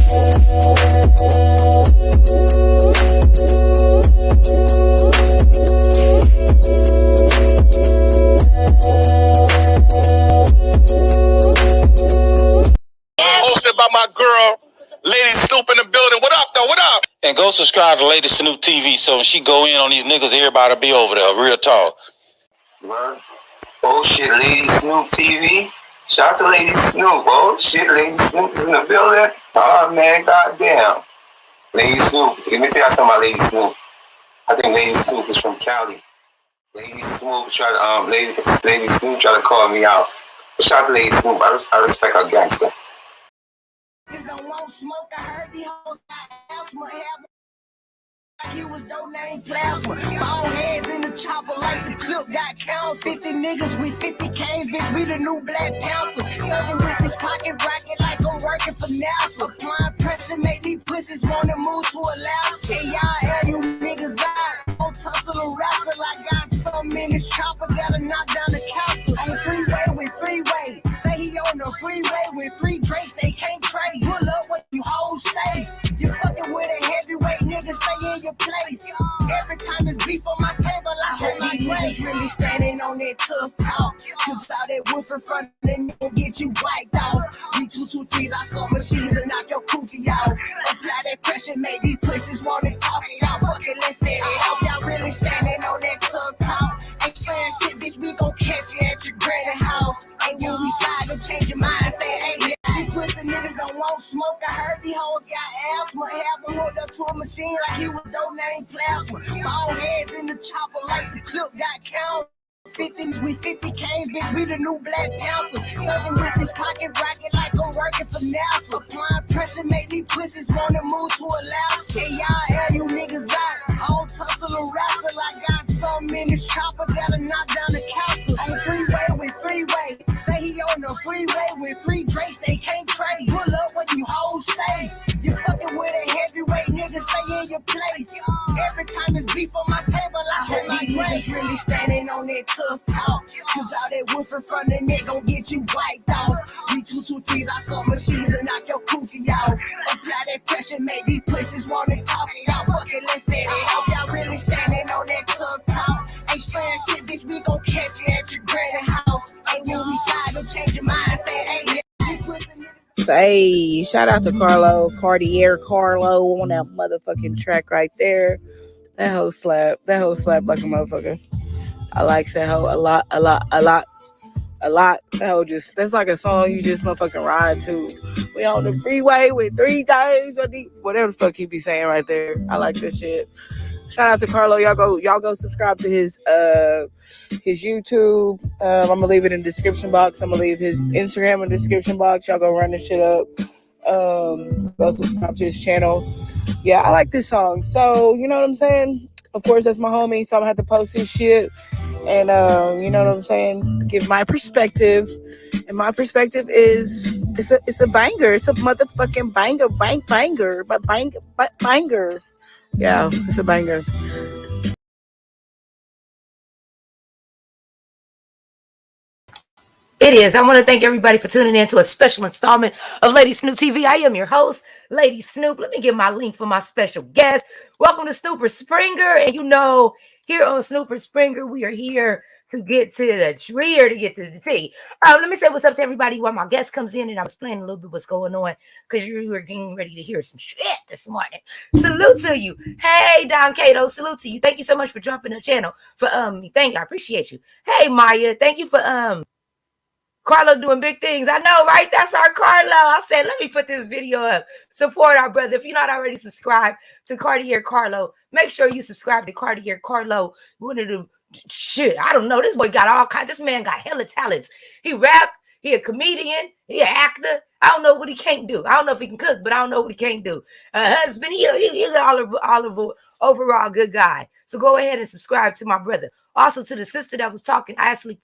Hosted by my girl, Lady Snoop in the building. What up, though? What up? And go subscribe to Lady Snoop TV so when she go in on these niggas, everybody be over there. Real talk. What? Oh shit, Lady Snoop TV. Shout out to Lady Snoop. Oh shit, Lady Snoop is in the building. Oh man, goddamn. Lady Snoop. Let me tell you something about Lady Snoop. I think Lady Snoop is from Cali. Lady Snoop tried to Lady Snoop tried to call me out. But shout out to Lady Snoop. I respect her gangster. Smoke, I heard the whole asthma like he was donating plasma. Bald heads in the chopper like the clip got count. 50 niggas with 50 K's, bitch, we the new Black Panthers. Thugging with this pocket rocket like I'm working for NASA. Applying pressure make these pussies wanna move to Alaska. Hey, y'all, air you niggas out. Don't tussle and wrestle. I got something in this chopper, gotta knock down the castle. On freeway with freeway. Say he on the freeway with free drinks, they can't trade. Pull up when you hold stay. You fucking with a heavyweight nigga, stay in your place. Every time it's beef on my table, I hold my grace. Really standing on that tough talk. Cause all that whoop in front of them will get you wiped out. You 223, I call machines and knock your koofy out. Apply that pressure, make these pussies wanna talk it out. Fuck it, let's set it out. Y'all really standing on that tough talk. Ain't playing shit, bitch, we gon' catch you at your granny house. Ain't when we slide, don't change your mind, say, hey, these pussy niggas don't want smoke. I heard these hoes got asthma. Have them hooked up to a machine like he was donating plasma. Bald heads in the chopper like the clip got count. 50 with 50 K's, bitch, we the new Black Panthers. Thugging with this pocket rocket like I'm working for NASA. Applying pressure make these pussies wanna move to Alaska. Hey, y'all, air you niggas out. All tussle and wrestle. I got something in this chopper, gotta knock down the castle. On freeway with freeway. Say he on the freeway with free drinks, they can't trade. Pull up when you hold stay. You fucking with a heavyweight nigga, stay in your place. Every time it's beef on my table, I hold my grace. Really standing on that tough talk. Cause all that whoop in front of them gon' get you wiped out. You 223, I call machines and knock your koofy out. Apply that pressure, make these pussies wanna talk it out. Fuck it, let's set it out. Y'all really standing on that tough talk. Ain't spraying shit, bitch, we gon' catch you at your granny house. Ain't when we slide, don't change your mind, say, hey, hey, shout out to Cartier Carlo on that motherfucking track right there. That whole slap like a motherfucker. I like that hoe a lot. That hoe that's like a song you just motherfucking ride to. We on the freeway with 3 days, whatever the fuck he be saying right there. I like this shit. Shout out to Carlo. Y'all go subscribe to his YouTube. I'm gonna leave it in the description box. I'm gonna leave his Instagram in the description box. Y'all go run this shit up. Go subscribe to his channel. Yeah, I like this song. So you know what I'm saying? Of course, that's my homie, so I'm gonna have to post his shit. And you know what I'm saying? Give my perspective. And my perspective is it's a banger. It's a motherfucking banger. Banger. Yeah, it's a banger. It is. I want to thank everybody for tuning in to a special installment of Lady Snoop TV. I am your host, Lady Snoop. Let me give my link for my special guest. Welcome to Snoopers Springer. And you know, here on Snoopers Springer, we are here to get to the tree or to get to the tea. Let me say what's up to everybody while my guest comes in and I was explaining a little bit what's going on because you were getting ready to hear some shit this morning. Salute to you. Hey, Don Cato, salute to you. Thank you so much for dropping the channel. Thank you. I appreciate you. Hey, Maya, thank you for Carlo doing big things. I know, right? That's our Carlo. I said, let me put this video up. Support our brother. If you're not already subscribed to Cartier Carlo, make sure you subscribe to Cartier Carlo. One of the shit. I don't know. This boy got all kinds. This man got hella talents. He rap. He a comedian. He an actor. I don't know what he can't do. I don't know if he can cook, but I don't know what he can't do. Husband, he overall good guy. So go ahead and subscribe to my brother. Also to the sister that was talking, Ashley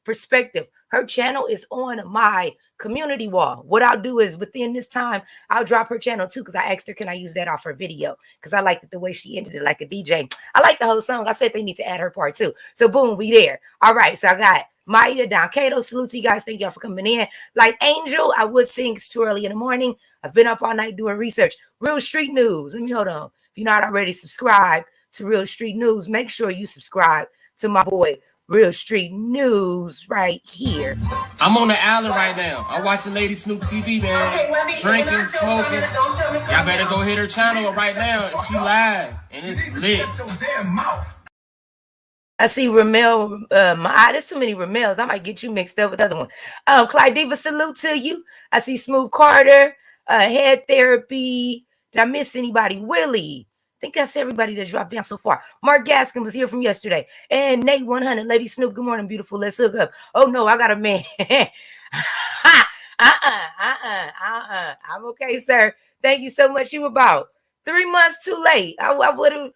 Perspective. Her channel is on my community wall. What I'll do is within this time, I'll drop her channel too because I asked her, can I use that off her video? Because I liked it the way she ended it like a DJ. I like the whole song. I said they need to add her part too. So boom, we there. All right. So I got Maya, Don Cato, salute to you guys. Thank y'all for coming in. Like Angel, I would sing. It's too early in the morning. I've been up all night doing research. Real Street News. Let me hold on. If you're not already subscribed to Real Street News, make sure you subscribe to my boy Real Street News right here. I'm on the island right now. I'm watching Lady Snoop TV, man. Drinking, smoking. Y'all better go hit her channel right now. She live and it's lit. I see Ramel. There's too many Ramels. I might get you mixed up with the other one. Clydiva, salute to you. I see Smooth Carter, Head Therapy. Did I miss anybody? Willie. I think that's everybody that dropped down so far. Mark Gaskin was here from yesterday. And Nate 100. Lady Snoop, good morning, beautiful. Let's hook up. Oh, no, I got a man. I'm okay, sir. Thank you so much. You about 3 months too late. I would have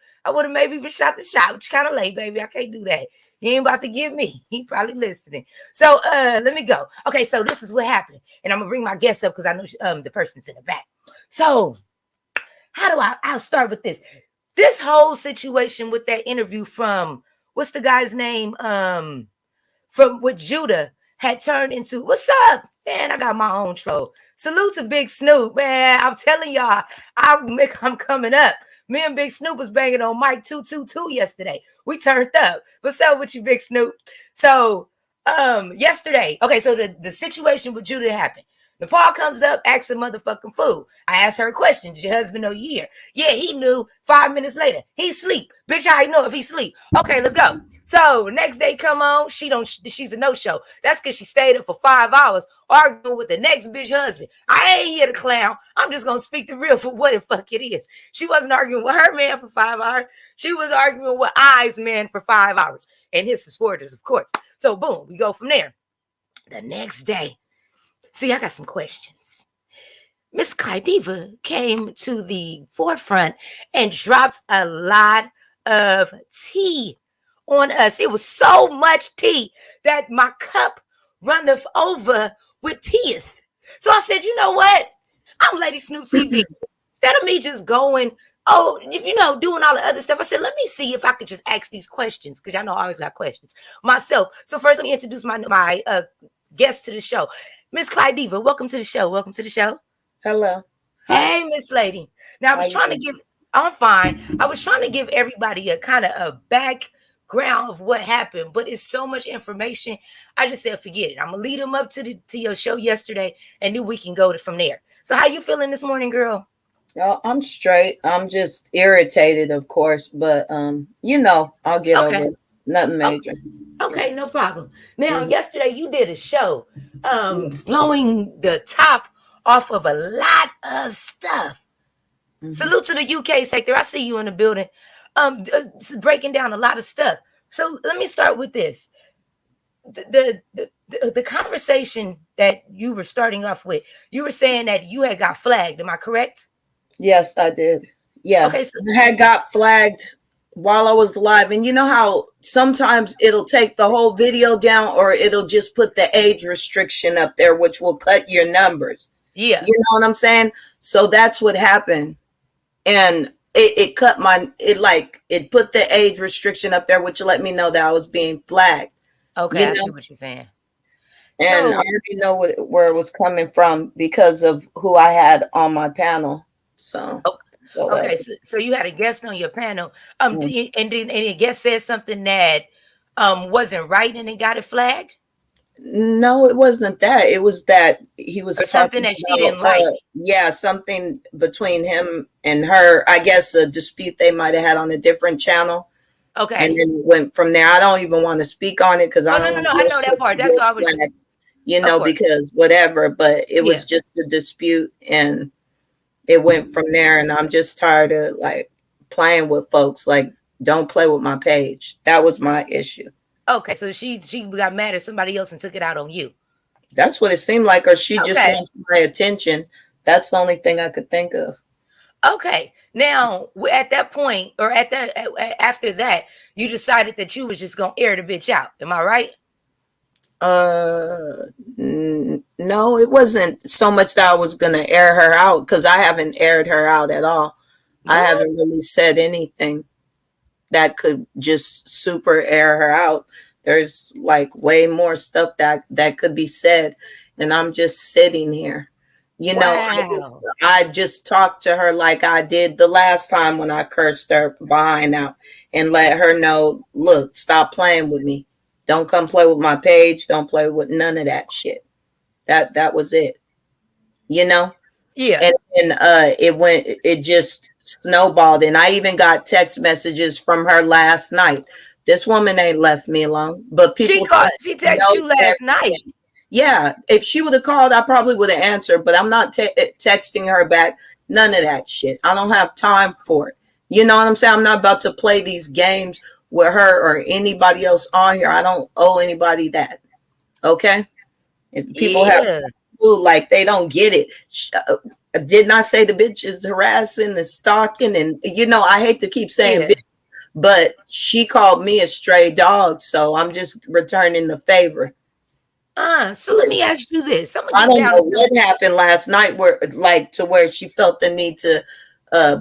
maybe even shot the shot, but you're kind of late, baby. I can't do that. You ain't about to get me. He probably listening. So let me go. Okay, so this is what happened. And I'm going to bring my guests up because I know the person's in the back. So how do I'll start with this. This whole situation with that interview from, what's the guy's name? From with Judah had turned into, what's up? Man, I got my own troll. Salute to Big Snoop, man. I'm telling y'all, I'm coming up. Me and Big Snoop was banging on Mike 222 yesterday. We turned up. What's up with you, Big Snoop? So yesterday, okay, so the situation with Judah happened. Napah comes up, asks a motherfucking fool. I asked her a question. Did your husband know you here? Yeah, he knew. 5 minutes later, he sleep. Bitch, how you know if he sleep? Okay, let's go. So next day come on, she's a no-show. That's because she stayed up for 5 hours arguing with the next bitch husband. I ain't here to clown. I'm just gonna speak the real for what the fuck it is. She wasn't arguing with her man for 5 hours. She was arguing with I's man for 5 hours. And his supporters, of course. So boom, we go from there. The next day. See, I got some questions. Miss Clydiva came to the forefront and dropped a lot of tea on us. It was so much tea that my cup runneth over with teeth. So I said, you know what? I'm Lady Snoop TV. Instead of me just going, doing all the other stuff, I said, let me see if I could just ask these questions, because y'all know I always got questions myself. So first, let me introduce my guest to the show. Miss Clydiva, welcome to the show. Welcome to the show. Hello. Hey, Miss Lady. Now, I'm fine. I was trying to give everybody a kind of a background of what happened, but it's so much information. I just said, forget it. I'm going to lead them up to your show yesterday, and then we can go from there. So how you feeling this morning, girl? Oh, I'm straight. I'm just irritated, of course, but I'll get over it. Nothing major. Okay, no problem. Now, yesterday you did a show blowing the top off of a lot of stuff. Salute to the UK sector. I see you in the building. Breaking down a lot of stuff. So let me start with this. The conversation that you were starting off with, you were saying that you had got flagged. Am I correct? Yes, I did. Yeah. Okay, so I had got flagged while I was live. And you know how sometimes it'll take the whole video down, or it'll just put the age restriction up there, which will cut your numbers. Yeah. You know what I'm saying? So that's what happened. And it put the age restriction up there, which let me know that I was being flagged. Okay, I see what you're saying. And I already know where it was coming from because of who I had on my panel. So okay, so you had a guest on your panel, and the guest said something that wasn't right, and it got it flagged. No, it wasn't that. It was that he was something that she didn't like. Yeah, something between him and her. I guess a dispute they might have had on a different channel. Okay, and then went from there. I don't even want to speak on it because no. I know that part. That's all I was just, because whatever. But it was just a dispute, and it went from there. And I'm just tired of playing with folks. Don't play with my page. That was my issue. Okay, so she got mad at somebody else and took it out on you. That's what it seemed like, or she just wants my attention. That's the only thing I could think of. Okay, now at that point, or after that, you decided that you was just gonna air the bitch out. Am I right? No, it wasn't so much that I was gonna air her out, because I haven't aired her out at all. What? I haven't really said anything that could just super air her out. There's like way more stuff that could be said, and I'm just sitting here. You know, Wow. I just talked to her like I did the last time when I cursed her behind out and let her know, look, stop playing with me. Don't come play with my page. Don't play with none of that shit. That was it. You know? Yeah. And it just snowballed. And I even got text messages from her last night. This woman ain't left me alone. But people She texted you last night. Yeah, if she would have called, I probably would have answered, but I'm not texting her back. None of that shit. I don't have time for it. You know what I'm saying? I'm not about to play these games with her or anybody else on here. I don't owe anybody that. Okay? And people have like they don't get it. Didn't I say the bitch is harassing and stalking? And you know, I hate to keep saying bitch, but she called me a stray dog, so I'm just returning the favor. So let me ask you this. I don't know what happened last night where she felt the need to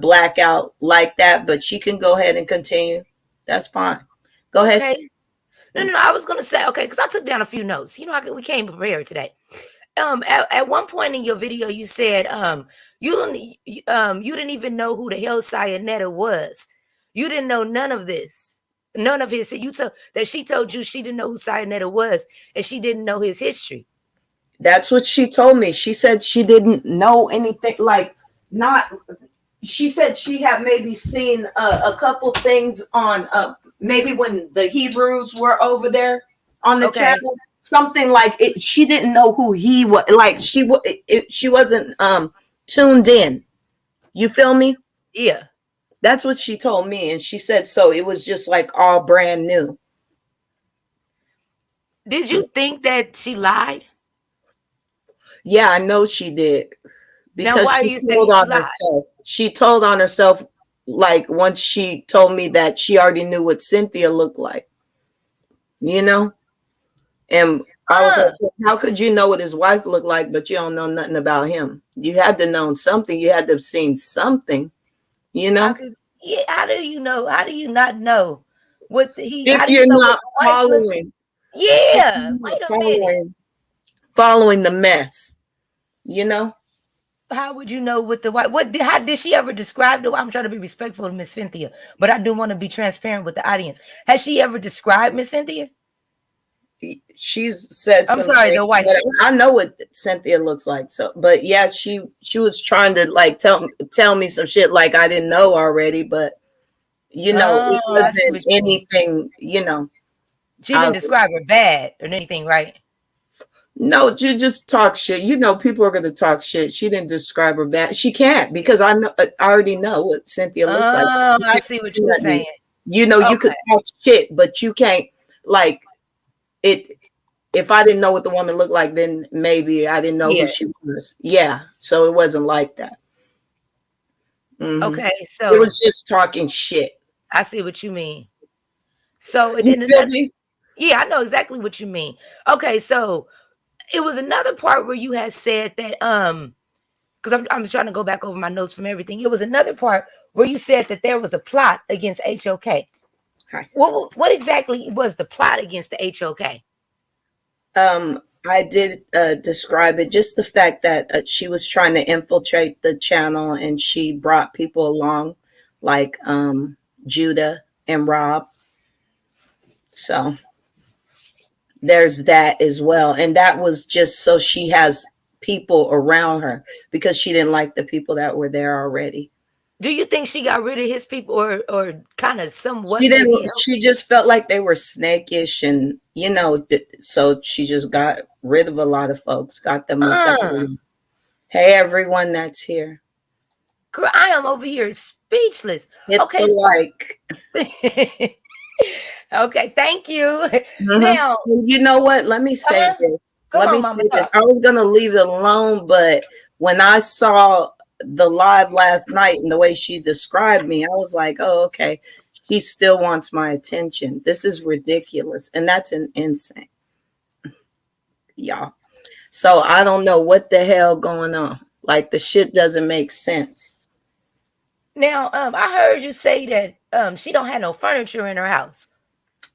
black out like that, but she can go ahead and continue. That's fine. Go ahead. Okay. No, I was gonna say, okay, because I took down a few notes. You know, we came prepared today. At one point in your video, you said you didn't even know who the hell Sayonetta was. You didn't know none of this, none of his. You told that she told you she didn't know who Sayonetta was, and she didn't know his history. That's what she told me. She said she didn't know anything. She said she had maybe seen a couple things on maybe when the Hebrews were over there on the channel. Something like it. She didn't know who he was. Like she wasn't tuned in. You feel me? Yeah. That's what she told me, and she said so. It was just like all brand new. Did you think that she lied? Yeah, I know she did. Because now, why are you saying she lied? She told on herself, like once she told me that she already knew what Cynthia looked like. You know? And I was like, how could you know what his wife looked like, but you don't know nothing about him? You had to know something. You had to have seen something, you know? How do you know? How do you not know what he? If you're not following. Yeah. Wait a minute. Following the mess, you know? How would you know what the wife? How did she ever describe the? I'm trying to be respectful of Miss Cynthia, but I do want to be transparent with the audience. Has she ever described Miss Cynthia? She's said. I'm sorry, the wife. I know what Cynthia looks like. So, but yeah, she was trying to like tell me some shit like I didn't know already. But you know, it wasn't anything. You know, she didn't describe her bad or anything, right? No, you just talk shit. You know, people are going to talk shit. She didn't describe her bad. She can't because I already know what Cynthia looks like. Oh, I see what you're saying. You know, you could talk shit, but you can't like it. If I didn't know what the woman looked like, then maybe I didn't know who she was. Yeah, so it wasn't like that. Mm-hmm. Okay, so it was just talking shit. I see what you mean. So yeah, I know exactly what you mean. Okay, so it was another part where you had said that because I'm trying to go back over my notes from everything. It was another part where you said that there was a plot against HOK. Right. What exactly was the plot against the HOK? I did describe it, just the fact that she was trying to infiltrate the channel and she brought people along like Judah and Rob. So there's that as well. And that was just so she has people around her because she didn't like the people that were there already. Do you think she got rid of his people or kind of somewhat? She just felt like they were snakish and, you know, so she just got rid of a lot of folks, got them. Hey, everyone that's here. Girl, I am over here speechless. Hit the like. Okay, thank you. Mm-hmm. Now, you know what? Let me say this. I was going to leave it alone, but when I saw the live last night and the way she described me, I was like, oh, okay. She still wants my attention. This is ridiculous. And that's insane. Y'all. So I don't know what the hell going on. Like the shit doesn't make sense. Now, I heard you say that she don't have no furniture in her house.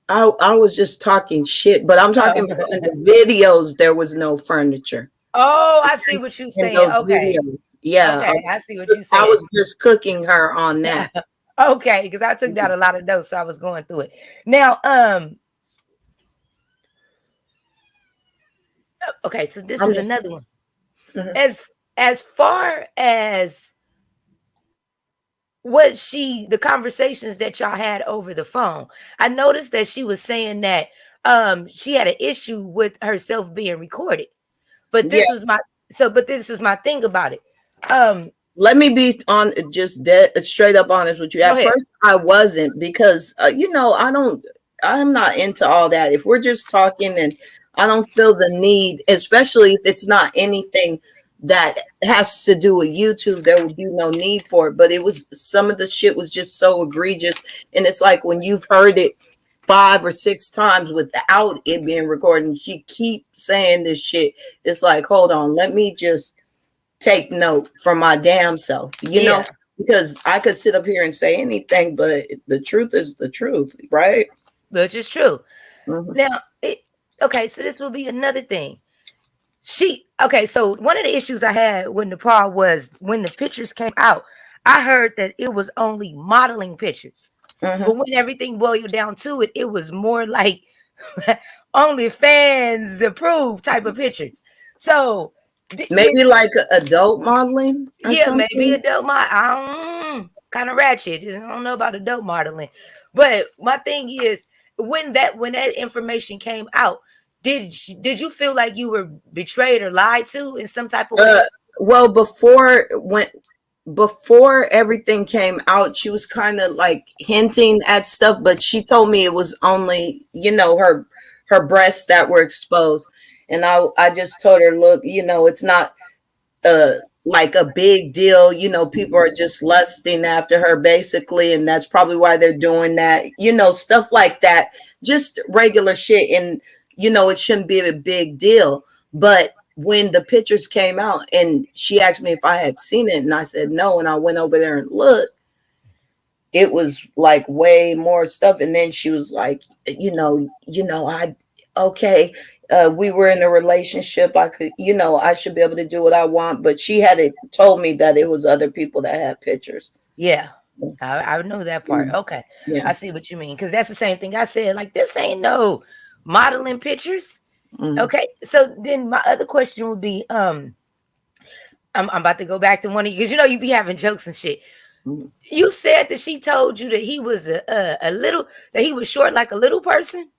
I was just talking shit, but I'm talking about in the videos there was no furniture. Oh, I see what you're In saying. those Okay. videos. Yeah. Okay, I see what you I said. was just cooking her on that. Okay, because I took down a lot of notes, so I was going through it. Now, okay, so this is another one. As far as the conversations that y'all had over the phone, I noticed that she was saying that she had an issue with herself being recorded. But this was my thing about it. Let me be on just dead straight up honest with you. At first I wasn't, because I'm not into all that. If we're just talking, and I don't feel the need, especially if it's not anything that has to do with YouTube, there would be no need for it. But it was, some of the shit was just so egregious, and it's like when you've heard it 5 or 6 times without it being recorded, and she keep saying this shit, it's like, hold on, let me just take note for my damn self, you know, because I could sit up here and say anything, but the truth is the truth, right? Which is true. Now, okay, so this will be another thing. So one of the issues I had with Napah was when the pictures came out, I heard that it was only modeling pictures. But when everything boiled down to it, it was more like OnlyFans approved type of pictures. So maybe like adult modeling. Yeah, maybe adult modeling. Kind of ratchet. I don't know about adult modeling. But my thing is, when that information came out, did you feel like you were betrayed or lied to in some type of way? Well, before everything came out, she was kind of like hinting at stuff, but she told me it was only, her breasts that were exposed. And I just told her, look, it's not like a big deal. People are just lusting after her basically, and that's probably why they're doing that, stuff like that, just regular shit. And it shouldn't be a big deal. But when the pictures came out and she asked me if I had seen it, and I said no, and I went over there and looked, it was like way more stuff. And then she was like, okay, we were in a relationship. I could, I should be able to do what I want. But she had told me that it was other people that had pictures. Yeah, I know that part. Okay, I see what you mean, because that's the same thing I said. Like, this ain't no modeling pictures. Okay, so then my other question would be, I'm about to go back to one of you, because you be having jokes and shit. You said that she told you that he was that he was short like a little person.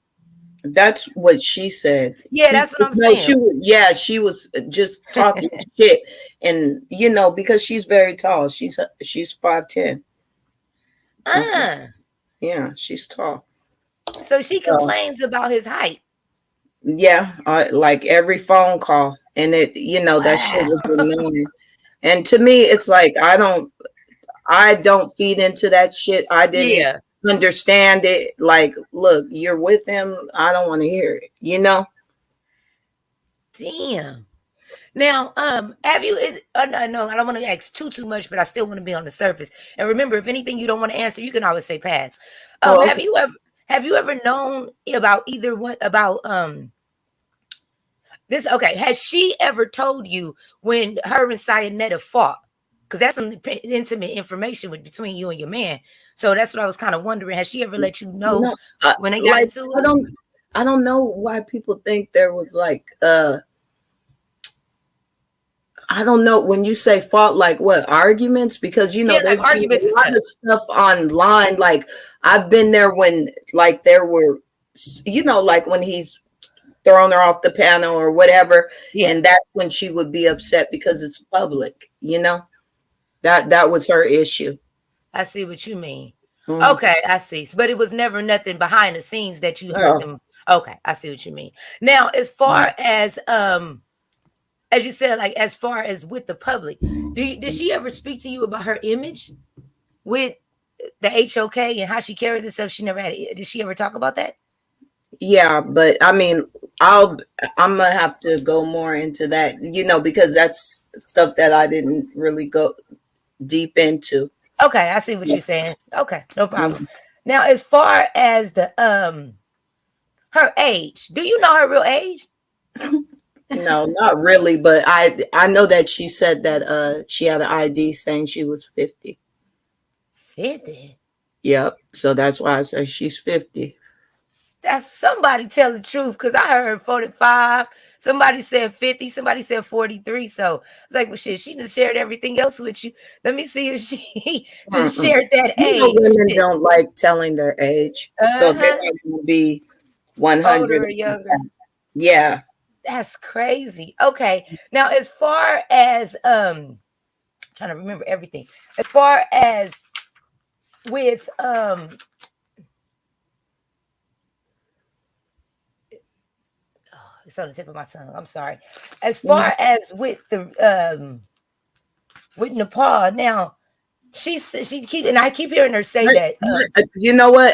That's what she said. Yeah, that's what I'm saying. She was just talking shit, and because she's very tall. She's 5'10". Yeah, she's tall. So she complains about his height. Yeah, like every phone call, and it, that shit was annoying. And to me, it's like I don't feed into that shit. I didn't understand it. Like, look, you're with him. I don't want to hear it. Damn. Now, have you? No, I don't want to ask too much, but I still want to be on the surface. And remember, if anything you don't want to answer, you can always say pass. Okay. Have you ever known about either one about this? Okay, has she ever told you when her and Sayonetta fought? Because that's some intimate information between you and your man. So that's what I was kind of wondering. Has she ever let you know when they got into it? I don't know why people think there was like I don't know, when you say fought, like what, arguments? Because there's like arguments a lot of stuff online. Like I've been there when like there were, like when he's thrown her off the piano or whatever, and that's when she would be upset because it's public. That was her issue. I see what you mean. Okay, I see. But it was never nothing behind the scenes that you heard them. Okay, I see what you mean. Now, as far as you said, like as far as with the public, did she ever speak to you about her image with the HOK and how she carries herself? She never had it. Did she ever talk about that? Yeah, but I mean, I'm gonna have to go more into that, because that's stuff that I didn't really go deep into. Okay, I see what you're saying. Okay, no problem. Now, as far as the her age. Do you know her real age? No, not really, but I know that she said that she had an ID saying she was 50. 50. Yep. So that's why I said she's 50. That's somebody tell the truth, because I heard 45. Somebody said 50. Somebody said 43. So it's like, well, shit, she just shared everything else with you. Let me see if she just shared that age. Women don't like telling their age, so they're not going to be 100 older or younger. Yeah, that's crazy. Okay, now as far as trying to remember everything. As far as with it's on the tip of my tongue. I'm sorry. As far as with the with Napah, now she keep, and I keep hearing her say that. You know what?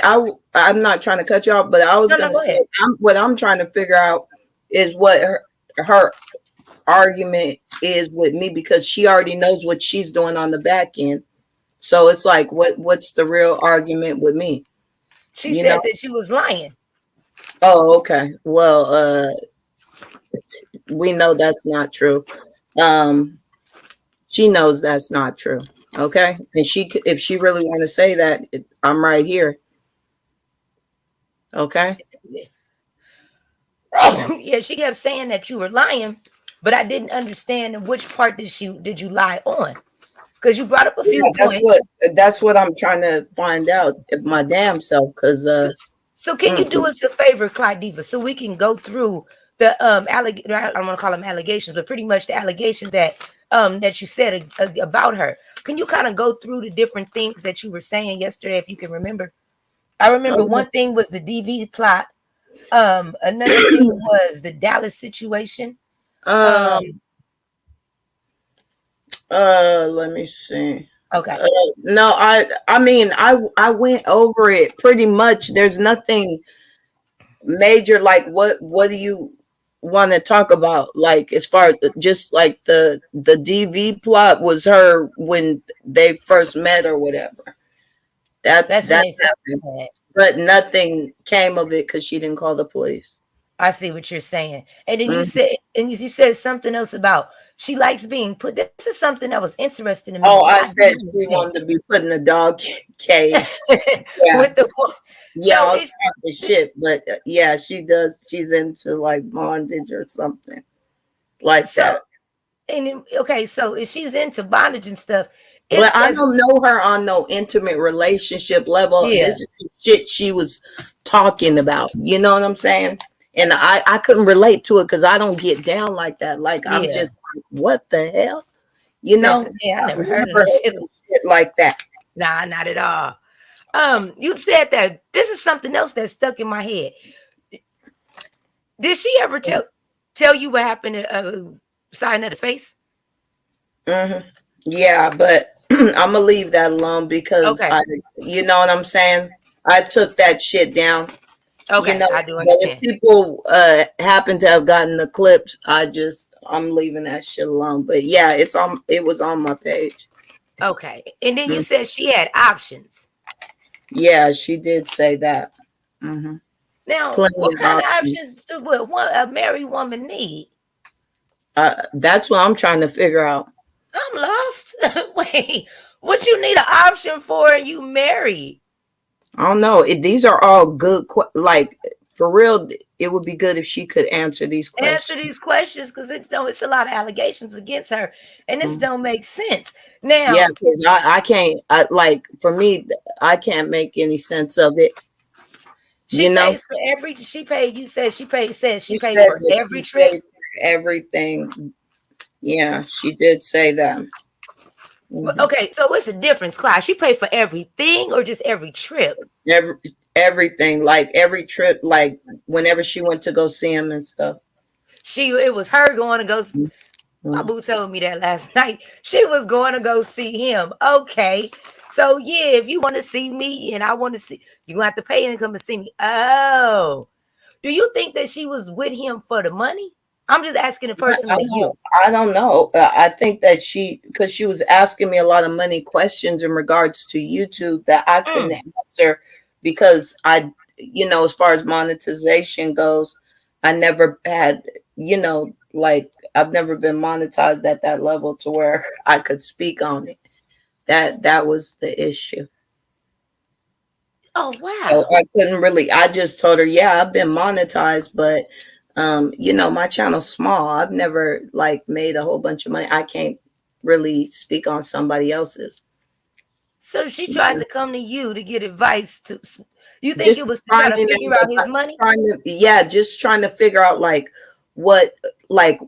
I'm not trying to cut you off, but I was going to say what I'm trying to figure out is what her argument is with me, because she already knows what she's doing on the back end. So it's like, what's the real argument with me? She said that she was lying. Oh, okay. Well, we know that's not true. She knows that's not true. Okay, and if she really want to say that, I'm right here. Okay. Yeah, she kept saying that you were lying, but I didn't understand which part did you lie on, because you brought up a few points. That's what I'm trying to find out my damn self. Because so can you do us a favor, Clydiva, so we can go through the I don't want to call them allegations, but pretty much the allegations that that you said about her. Can you kind of go through the different things that you were saying yesterday, if you can remember? I remember one thing was the DV plot. Another thing was the Dallas situation. Let me see. Okay. No, I mean, I went over it pretty much. There's nothing major. Like, what do you want to talk about? Like, as far as just like the DV plot was her when they first met or whatever. That's happened. But nothing came of it because she didn't call the police. I see what you're saying. And then you said something else about she likes being put. This is something that was interesting to me. Oh, I said she wanted to be put in a dog cage. With the so it's the shit, but yeah, she does. She's into like bondage or something like that. And okay, so if she's into bondage and stuff, well, I don't know her on no intimate relationship level. Yeah. This is shit she was talking about. You know what I'm saying? And I couldn't relate to it because I don't get down like that. Like, I'm just like, what the hell? You know? Yeah, I never heard of shit like that. Nah, not at all. You said that this is something else that stuck in my head. Did she ever tell you what happened to Sayonara's face? Yeah, but I'm gonna leave that alone because you know what I'm saying? I took that shit down. Okay, you know, I do understand. If people happen to have gotten the clips, I'm leaving that shit alone. But yeah, it was on my page. Okay. And then you said she had options. Yeah, she did say that. Now, what kind of options would a married woman need? That's what I'm trying to figure out. I'm lost. Wait, what you need an option for? You married? I don't know. These are all good. Like, for real, it would be good if she could answer these questions. Answer these questions, because it's a lot of allegations against her, and this don't make sense. Now, yeah, because I can't. Like, for me, I can't make any sense of it. She pays for every. She paid. You said she paid. Said she paid for every trip. Everything. Yeah, she did say that. Okay, so what's the difference, Clyde? She paid for everything or just every trip? Everything, like every trip, like whenever she went to go see him and stuff. It was her going to go. My boo told me that last night. She was going to go see him. Okay, so yeah, if you want to see me and I want to see, you're gonna have to pay and come and see me. Oh, do you think that she was with him for the money? I'm just asking a person like you. I don't know. I think that because she was asking me a lot of money questions in regards to YouTube that I couldn't answer because as far as monetization goes, I never had, like I've never been monetized at that level to where I could speak on it. That was the issue. Oh So wow. I couldn't really. I just told her, yeah, I've been monetized, but my channel's small. I've never like made a whole bunch of money. I can't really speak on somebody else's. So she tried to come to you to get advice to. You think it Just was to try to finding figure out his money? just trying to figure out like what, like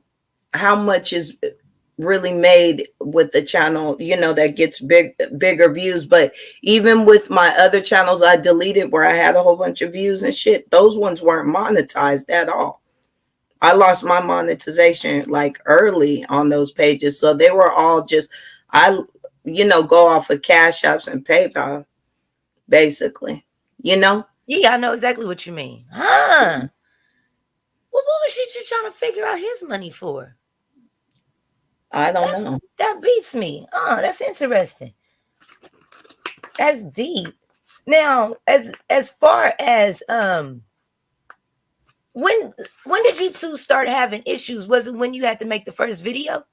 how much is really made with the channel, that gets bigger views. But even with my other channels I deleted where I had a whole bunch of views and shit, those ones weren't monetized at all. I lost my monetization like early on those pages. So they were all just, I, go off of Cash Apps and PayPal, basically, Yeah, I know exactly what you mean. Huh? Well, what was she trying to figure out his money for? I don't know. That beats me. Oh, that's interesting. That's deep. Now, as far as when did you two start having issues? Was it when you had to make the first video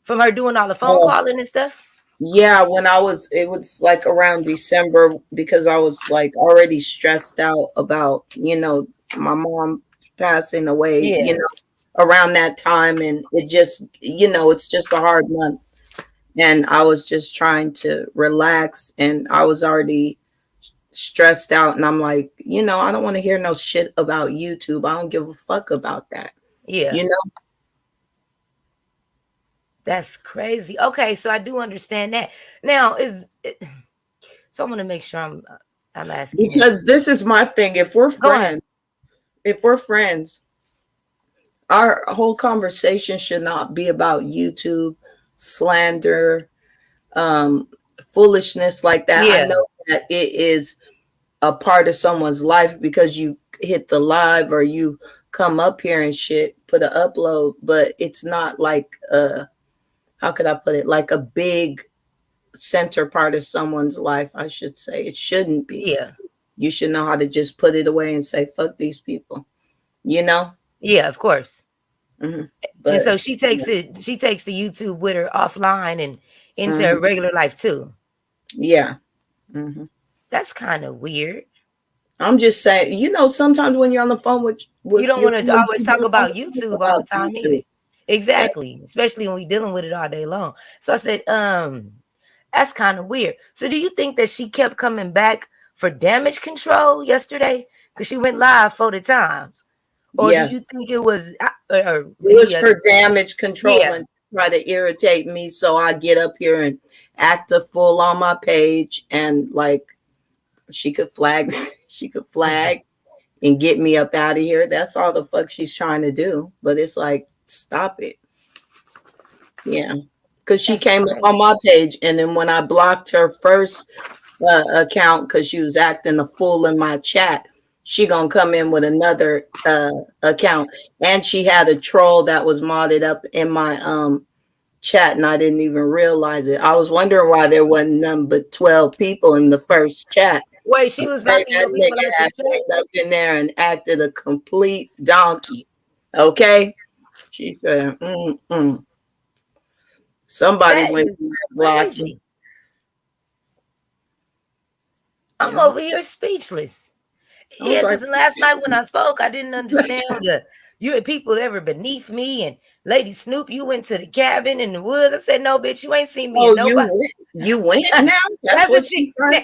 from her doing all the phone calling and stuff? Yeah, it was like around December because I was like already stressed out about, my mom passing away, around that time. And it just, it's just a hard month. And I was just trying to relax and I was already stressed out. And I'm like, I don't want to hear no shit about YouTube. I don't give a fuck about that. Yeah. That's crazy. Okay, so I do understand that. Now so I'm gonna make sure I'm asking because this is my thing. If we're friends, our whole conversation should not be about YouTube slander, foolishness like that. Yeah. I know that it is a part of someone's life because you hit the live or you come up here and shit, put an upload, but it's not like how could I put it? Like a big center part of someone's life, I should say. It shouldn't be. Yeah. You should know how to just put it away and say, fuck these people, Yeah, of course. Mm-hmm. And so she takes the YouTube with her offline and into her regular life too. Yeah. Mm-hmm. That's kind of weird. I'm just saying, sometimes when you're on the phone with you don't want to always talk about YouTube all the time either. Exactly. Especially when we're dealing with it all day long. So I said, that's kind of weird. So do you think that she kept coming back for damage control yesterday? Because she went live 40 times. Or do you think it was for damage control and try to irritate me so I get up here and act a fool on my page and like she could flag and get me up out of here. That's all the fuck she's trying to do. But it's like, stop it. Yeah. Because she came up on my page and then when I blocked her first account because she was acting a fool in my chat, she gonna come in with another account. And she had a troll that was modded up in my chat and I didn't even realize it. I was wondering why there wasn't none but 12 people in the first chat. Wait, she was blocking your people up in there and acted a complete donkey. Okay? She said, Somebody went blocking. I'm over here speechless. Yeah, because last night when I spoke, I didn't understand you had people that were beneath me. And Lady Snoop, you went to the cabin in the woods. I said, no, bitch, you ain't seen me. You went now? That's what she said.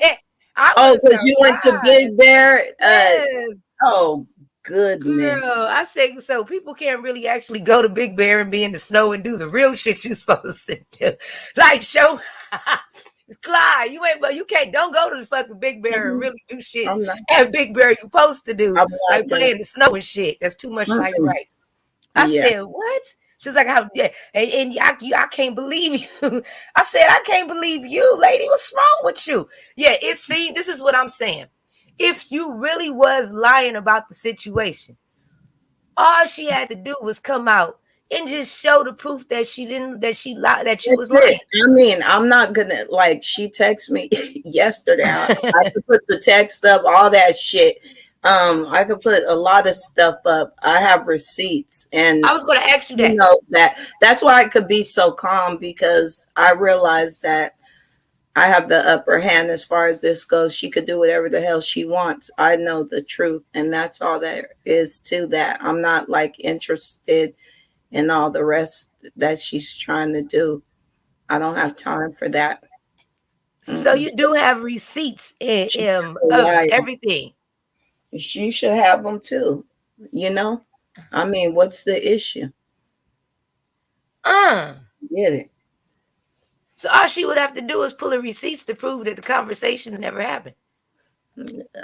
Because you went to Big Bear? Yes. Oh, goodness. Girl, I say so people can't really actually go to Big Bear and be in the snow and do the real shit you're supposed to do. Like show Clyde, you can't go to the fucking Big Bear and really do shit at Big Bear you supposed to do. Like play in the snow and shit. That's too much like right. I said, what? She's like, how and I can't believe you. I said, I can't believe you, lady. What's wrong with you? Yeah, this is what I'm saying. If you really was lying about the situation, all she had to do was come out and just show the proof that she lied, that you was lying. I mean, I'm not gonna she texted me yesterday. I could put the text up, all that shit. I could put a lot of stuff up. I have receipts, and I was going to ask you she that. knows that. That's why I could be so calm, because I realize that I have the upper hand as far as this goes. She could do whatever the hell she wants. I know the truth, and that's all there is to that. I'm not like interested in all the rest that she's trying to do. I don't have time for that. So you do have receipts of Liar. everything. She should have them too. You know, I mean, what's the issue? Get it? So all she would have to do is pull the receipts to prove that the conversations never happened.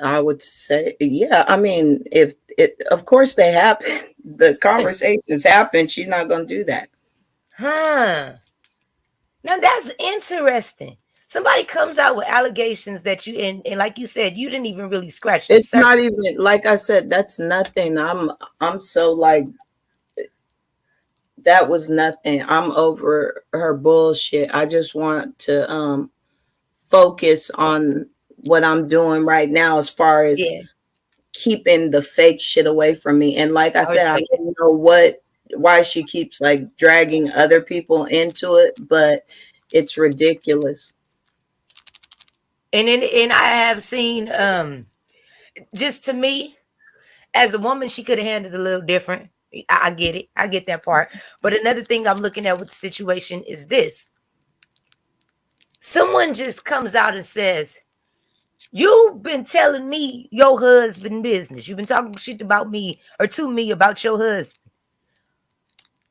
I would say, yeah. I mean, if it, of course, they happen. The conversations happen. She's not going to do that. Now that's interesting. Somebody comes out with allegations that you and like you said, you didn't even really scratch the It's surface. not even, like I said, that's nothing. I'm so like, that was nothing. I'm over her bullshit. I just want to focus on what I'm doing right now as far as keeping the fake shit away from me. And like I said, I don't know why she keeps like dragging other people into it, but it's ridiculous. And I have seen just to me, as a woman, she could have handled it a little different. I get it. I get that part. But another thing I'm looking at with the situation is this. Someone just comes out and says, you've been telling me your husband business. You've been talking shit about me or to me about your husband.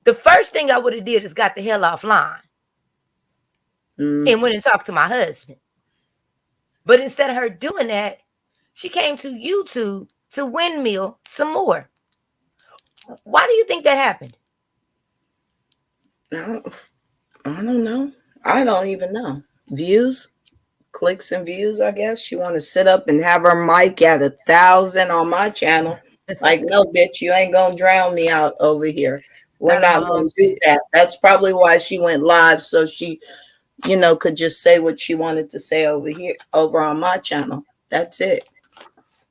The first thing I would have did is got the hell offline and went and talked to my husband. But instead of her doing that, she came to YouTube to windmill some more. Why do you think that happened? I don't know. I don't even know. Views, clicks and views, I guess. She want to sit up and have her mic at 1,000 on my channel. Like, no, bitch, you ain't going to drown me out over here. We're not going to do that. That's probably why she went live, so she, you know, could just say what she wanted to say over here, over on my channel. That's it.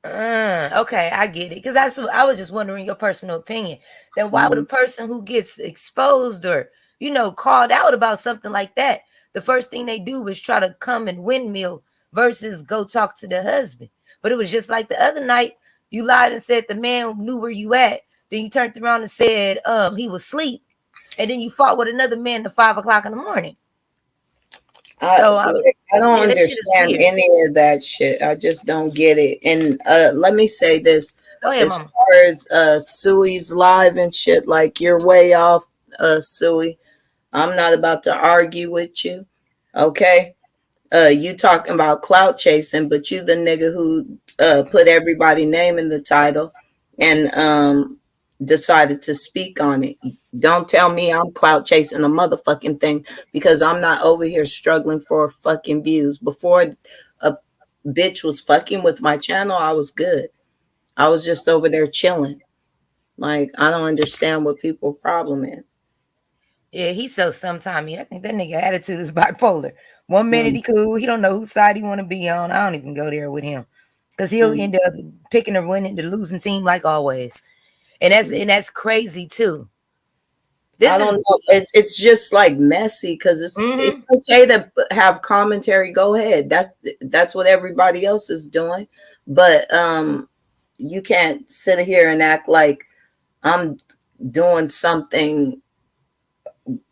Okay, I get it. Because I was just wondering your personal opinion. That why would a person who gets exposed or, you know, called out about something like that, the first thing they do is try to come and windmill versus go talk to the husband. But it was just like the other night, you lied and said the man knew where you at. Then you turned around and said he was asleep. And then you fought with another man at 5 o'clock in the morning. I don't understand any of that shit. I just don't get it. And let me say this. Go ahead, as Mama. far as Suey's live and shit, like, you're way off, Suey. I'm not about to argue with you. Okay? You talking about clout chasing, but you the nigga who put everybody's name in the title and decided to speak on it. Don't tell me I'm clout chasing a motherfucking thing, because I'm not over here struggling for fucking views. Before a bitch was fucking with my channel, I was good. I was just over there chilling. Like, I don't understand what people's problem is. Yeah, he's so sometime. I think that nigga attitude is bipolar. 1 minute he cool, he don't know whose side he want to be on. I don't even go there with him, because he'll end up picking or winning the losing team like always, and that's crazy too. I don't know. It's just like messy, because it's okay to have commentary. Go ahead. That's what everybody else is doing, but you can't sit here and act like I'm doing something.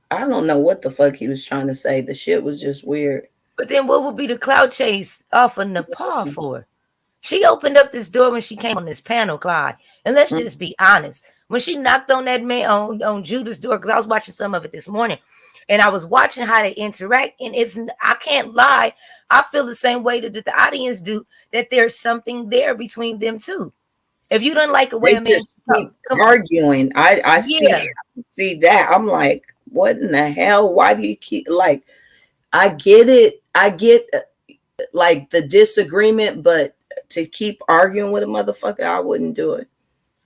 I don't know what the fuck he was trying to say. The shit was just weird. But then what would be the cloud chase off of Napah for? She opened up this door when she came on this panel, Clyde. And let's just be honest. When she knocked on that man on Judah's door, because I was watching some of it this morning, and I was watching how they interact, and I can't lie, I feel the same way that the audience do, that there's something there between them two. If you don't like the way a man keep arguing, I see that. I'm like, what in the hell? Why do you keep, like, I get it. I get like the disagreement, but to keep arguing with a motherfucker, I wouldn't do it.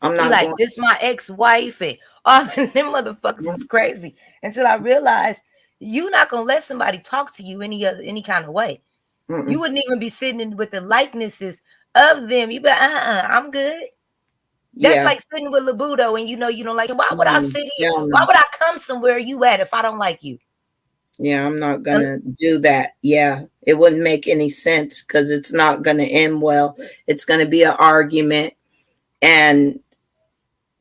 I'm not like, this my ex-wife, and all of them motherfuckers is crazy. Until I realized you're not gonna let somebody talk to you any kind of way. You wouldn't even be sitting with the likenesses of them, you be like, I'm good. That's Yeah. like sitting with Labudo and you know you don't like him. Why would I sit here? Hell Why no. would I come somewhere you at if I don't like you? Yeah, I'm not gonna do that. Yeah, it wouldn't make any sense because it's not gonna end well. It's gonna be an argument, and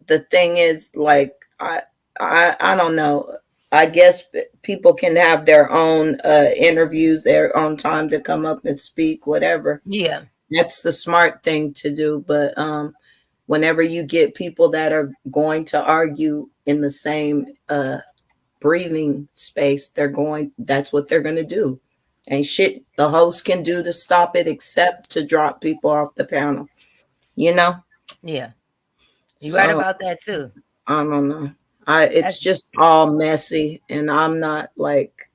the thing is, like, I don't know. I guess people can have their own interviews, their own time to come up and speak, whatever. Yeah. That's the smart thing to do. But whenever you get people that are going to argue in the same breathing space, that's what they're going to do. And shit the host can do to stop it except to drop people off the panel, you know? Yeah. You're right So about that too. I don't know. It's just all messy, and I'm not like,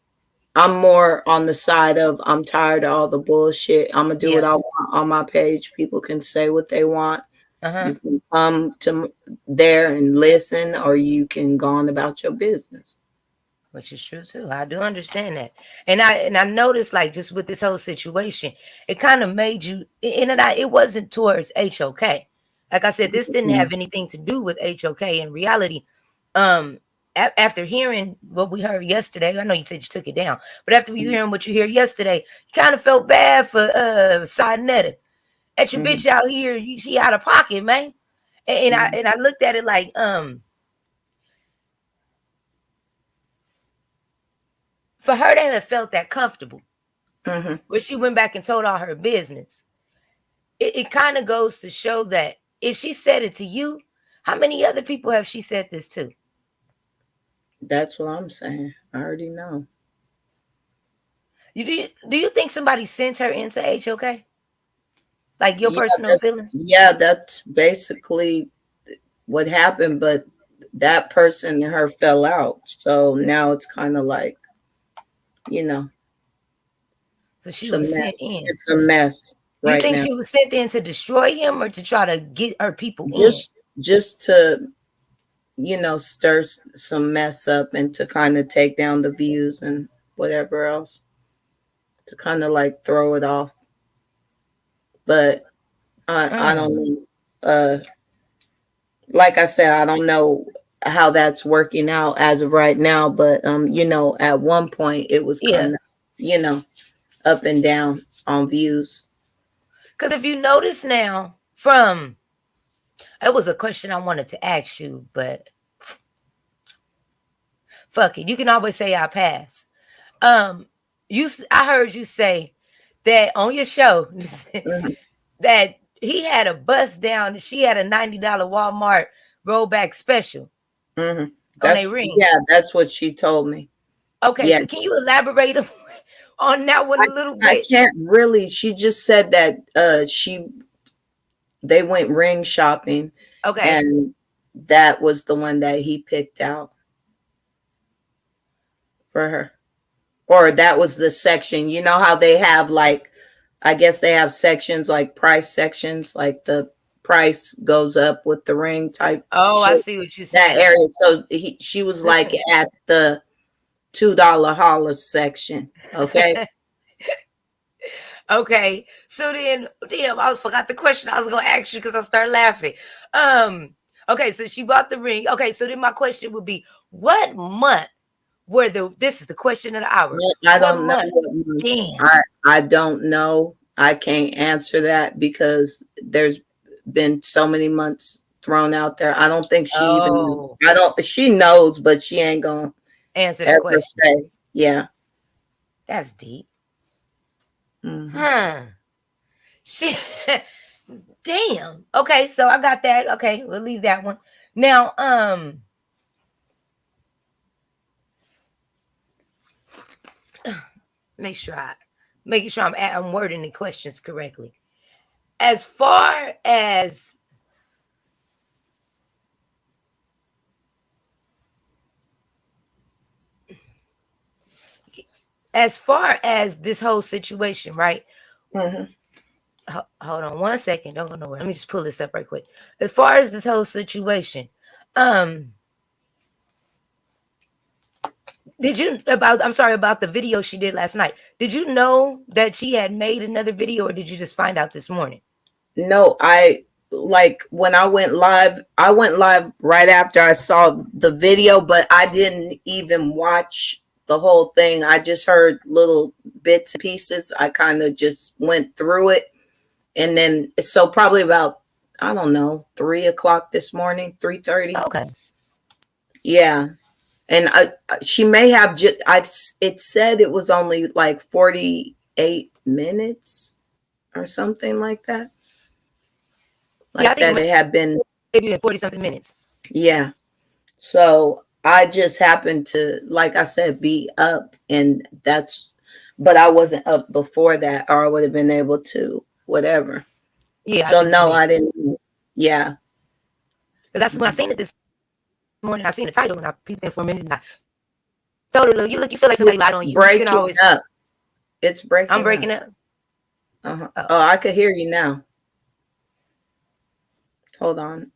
I'm more on the side of I'm tired of all the bullshit. I'm gonna do what I want on my page. People can say what they want. You can come to there and listen, or you can go on about your business. Which is true too. I do understand that, and I noticed, like, just with this whole situation, it kind of made you. It wasn't towards HOK. Like I said, this didn't have anything to do with HOK. In reality, after hearing what we heard yesterday, I know you said you took it down, but after you hearing what you hear yesterday, you kind of felt bad for Sinetta. That your bitch out here, she out of pocket, man. And I looked at it like for her to have felt that comfortable, where she went back and told all her business, it kind of goes to show that if she said it to you, how many other people have she said this to? That's what I'm saying. I already know. Do you think somebody sent her into HOK? Like your personal feelings? Yeah, that's basically what happened, but that person and her fell out. So now it's kind of like, you know. So she was sent in. It's a mess. You think she was sent in to destroy him or to try to get her people in? Just to, you know, stir some mess up and to kind of take down the views and whatever else. To kind of like throw it off. But I don't know. Like I said, I don't know how that's working out as of right now. But you know, at one point it was kind of, you know, up and down on views. Because if you notice now, it was a question I wanted to ask you, but fuck it. You can always say I pass. I heard you say that on your show that he had a bust down. She had a $90 Walmart rollback special on a ring. Yeah, that's what she told me. Okay, so can you elaborate on that one a little bit? I can't really. She just said that they went ring shopping. Okay. And that was the one that he picked out for her. Or that was the section. You know how they have, like, I guess they have sections, like price sections, like the price goes up with the ring type. Oh, shit. I see what you said. That area. So she was like at the $2 holler section. Okay. Okay. So then, damn, I forgot the question I was going to ask you because I started laughing. Okay. So she bought the ring. Okay. So then my question would be, what month this is the question of the hour. I don't know. Damn. I don't know. I can't answer that because there's been so many months thrown out there. I don't think she knows, but she ain't going to answer the question. Yeah. That's deep. Huh. Damn. Okay, so I got that. Okay, we'll leave that one. Now, making sure I'm wording the questions correctly. As far as this whole situation, right? Hold on 1 second. Don't go nowhere. Let me just pull this up right quick. As far as this whole situation, I'm sorry about the video she did last night. Did you know that she had made another video, or did you just find out this morning? No, I like when I went live right after I saw the video, but I didn't even watch the whole thing. I just heard little bits and pieces. I kind of just went through it. And then, so probably about, I don't know, 3 o'clock this morning, 3:30. Okay. Yeah. And she may have just, it said it was only like 48 minutes or something like that. Like yeah, I think that it had been, maybe 40-something minutes. yeah. So I just happened to, like I said, be up, and but I wasn't up before that, or I would have been able to, whatever. Yeah. So no, I didn't. Yeah. Because that's when I seen it this morning. I seen the title and I peeped in for a minute and I told her, you feel like somebody lied on you. Breaking You can always up. It's breaking I'm breaking up. Uh-huh. Oh, I could hear you now. Hold on.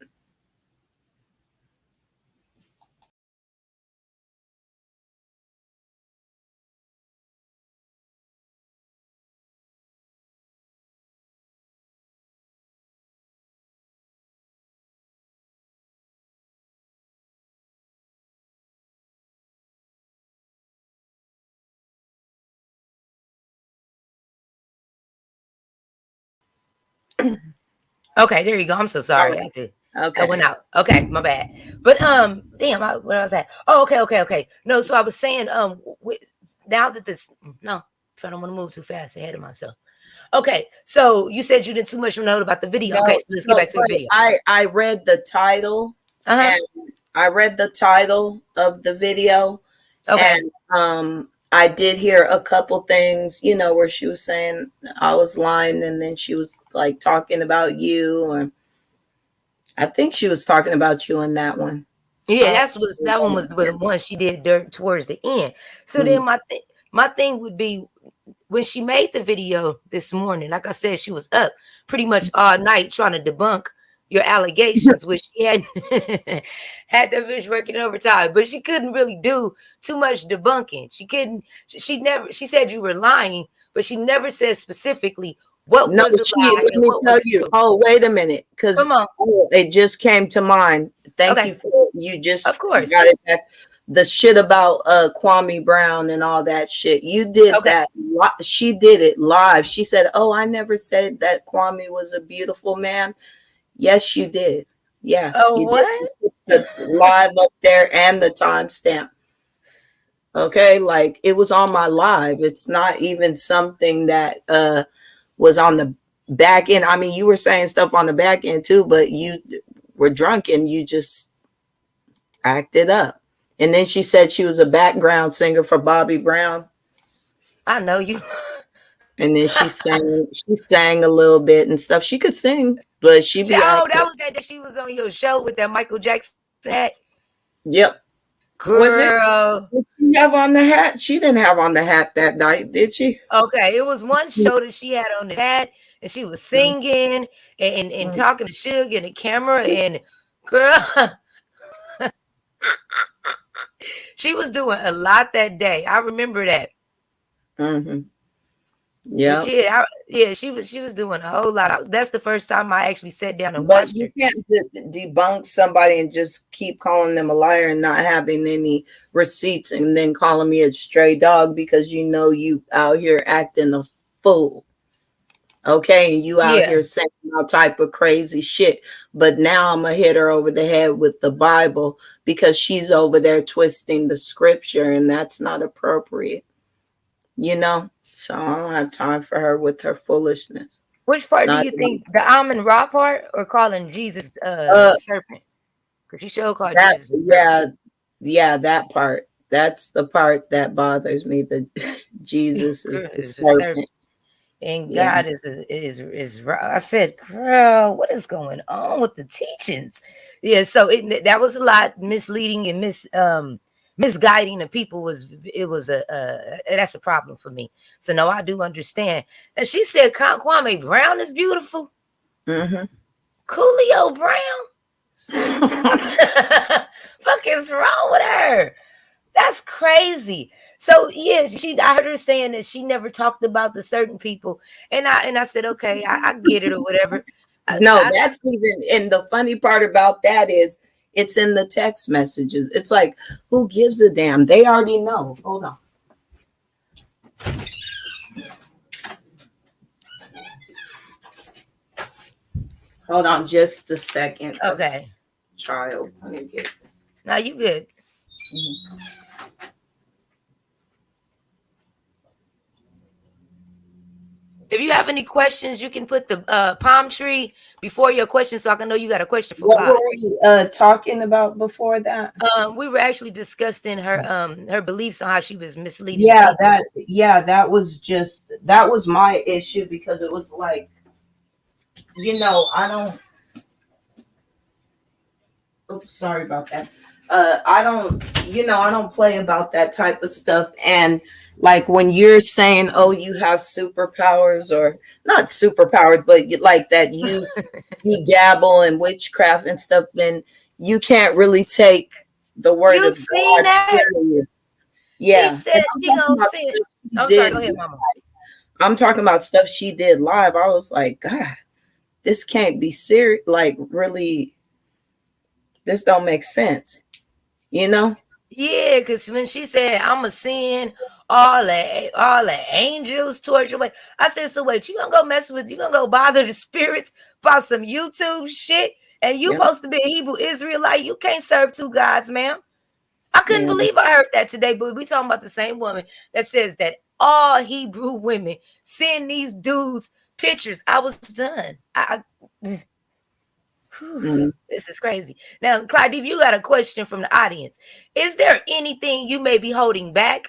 Okay, there you go. I'm so sorry. Okay. I went out. Okay, my bad. But damn, where was that? Oh, okay. No, so I was saying now that if I don't want to move too fast ahead of myself. Okay, so you said you didn't too much know about the video. Okay, so let's get back to the video. I read the title. And I read the title of the video. Okay. And I did hear a couple things, where she was saying I was lying, and then she was like talking about you, or I think she was talking about you in that one. Yeah, that one was the one she did towards the end. So then my thing would be, when she made the video this morning, like I said, she was up pretty much all night trying to debunk your allegations, which she had had that bitch working overtime, but she couldn't really do too much debunking. She said you were lying, but she never said specifically what was the lie let and me what tell was you. true. Oh, wait a minute, because it just came to mind. Thank Okay. you for you just Of course. got it back. The shit about Kwame Brown and all that shit. You did that. She did it live. She said, "Oh, I never said that Kwame was a beautiful man." Yes, you did. Yeah. Oh, you what? did the live up there and the timestamp. Okay, like it was on my live. It's not even something that was on the back end. I mean, you were saying stuff on the back end too, but you were drunk and you just acted up. And then she said she was a background singer for Bobby Brown. I know you. And then she sang a little bit and stuff. She could sing, but she be that was that she was on your show with that Michael Jackson hat. Yep. Girl. Did she have on the hat? She didn't have on the hat that night, did she? Okay, it was one show that she had on the hat and she was singing and talking to Suge in the camera, and girl, she was doing a lot that day. I remember that. Mm-hmm. Yeah. She was doing a whole lot. That's the first time I actually sat down and But watched you her. can't just debunk somebody and just keep calling them a liar and not having any receipts, and then calling me a stray dog because you out here acting a fool. Okay, and you out here saying all type of crazy shit. But now I'm gonna hit her over the head with the Bible because she's over there twisting the scripture, and that's not appropriate. So I don't have time for her with her foolishness. Which part do you think, the Amun Ra part or calling Jesus serpent? Because she sure called Jesus a serpent. Yeah, that part. That's the part that bothers me. The Jesus is the serpent. And God is I said, girl, what is going on with the teachings? Yeah, so that was a lot misleading and misguiding the people. That's a problem for me. So no, I do understand. And she said Kwame Brown is beautiful. Mm-hmm. Coolio Brown. Fuck is wrong with her? That's crazy. So yeah, I heard her saying that she never talked about the certain people, and I said, okay, I get it or whatever. No, that's even, and the funny part about that is it's in the text messages. It's like, who gives a damn? They already know. Hold on. Hold on just a second. Okay. Child. Let me get this. Now you good. Mm-hmm. If you have any questions, you can put the palm tree before your question so I can know you got a question for What God. were we talking about before that? We were actually discussing her beliefs on how she was misleading. Yeah, that was my issue, because it was like, I don't. Oops, sorry about that. I don't play about that type of stuff. And like when you're saying, oh, you have superpowers, or not superpowers, but like that you dabble in witchcraft and stuff, then you can't really take the word You of seen God that? serious. She Yeah. said she gonna send. I'm sorry, go ahead, Mama. I'm talking about stuff she did live. I was like, God, this can't be serious. Like, really, this don't make sense. Yeah, because when she said I'ma send all the angels towards your way, I said, so wait, you gonna go bother the spirits about some YouTube shit? And you Yeah. supposed to be a Hebrew Israelite. You can't serve two gods, ma'am. I couldn't Yeah. believe I heard that today, but we talking about the same woman that says that all Hebrew women send these dudes pictures. I was done. This is crazy. Now, Clydiva, you got a question from the audience. Is there anything you may be holding back?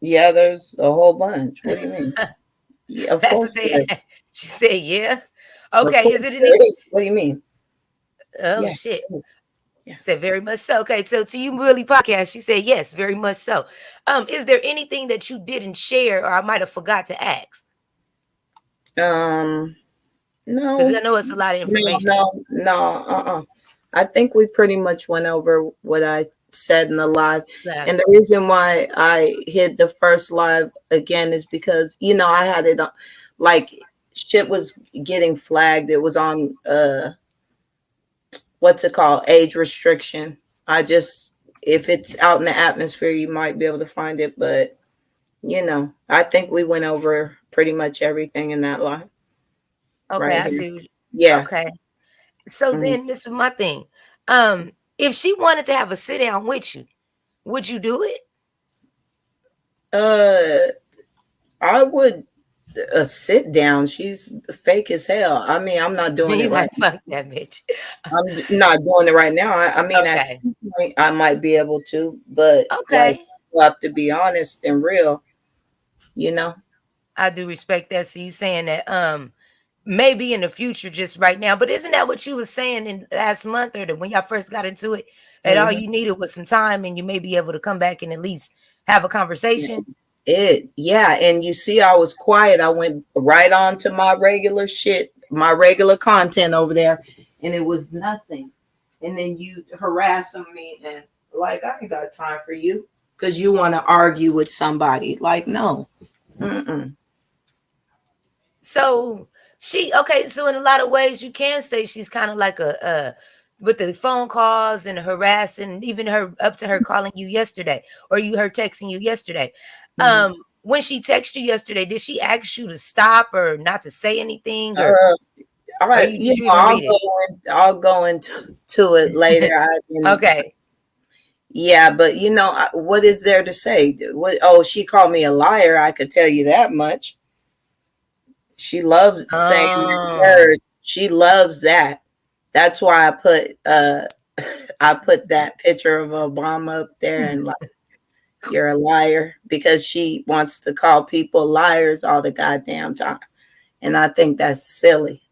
Yeah, there's a whole bunch. What do you mean? Yeah, of That's what course they there is. She said, yeah. Of Okay, course is it there any? is. What do you mean? Oh, Yeah. shit. Yeah. Said very much so. Okay, so to you, Willie Podcast, she said yes, very much so. Is there anything that you didn't share or I might have forgot to ask? No. Because I know it's a lot of information. No. I think we pretty much went over what I said in the live. Yeah. And the reason why I hid the first live again is because, I had it on, like, shit was getting flagged. It was on what's it called? Age restriction. If it's out in the atmosphere, you might be able to find it. But, I think we went over pretty much everything in that live. Okay, Right I here. see. Yeah. Okay. So then this is my thing. If she wanted to have a sit down with you, would you do it? I would sit down. She's fake as hell. I mean, I'm not doing it right. Fuck that bitch. I'm not doing it right now. I mean, at Okay. some point I might be able to, but like, Okay. you have to be honest and real. I do respect that. So you saying that maybe in the future, just right now. But isn't that what you was saying in last month or when y'all first got into it? That all you needed was some time and you may be able to come back and at least have a conversation? Yeah. And you see, I was quiet. I went right on to my regular shit, my regular content over there, and it was nothing. And then you harassing me and like, I ain't got time for you because you want to argue with somebody. Like, no. Mm-mm. So so in a lot of ways you can say she's kind of like a with the phone calls and harassing, even her up to her calling you yesterday or her texting you yesterday. When she texted you yesterday, did she ask you to stop or not to say anything or did you even read it? I'll go into it later. Okay. Yeah, but what is there to say? She called me a liar. I could tell you that much. She loves saying that word. She loves that. That's why I put that picture of Obama up there and like, you're a liar, because she wants to call people liars all the goddamn time. And I think that's silly.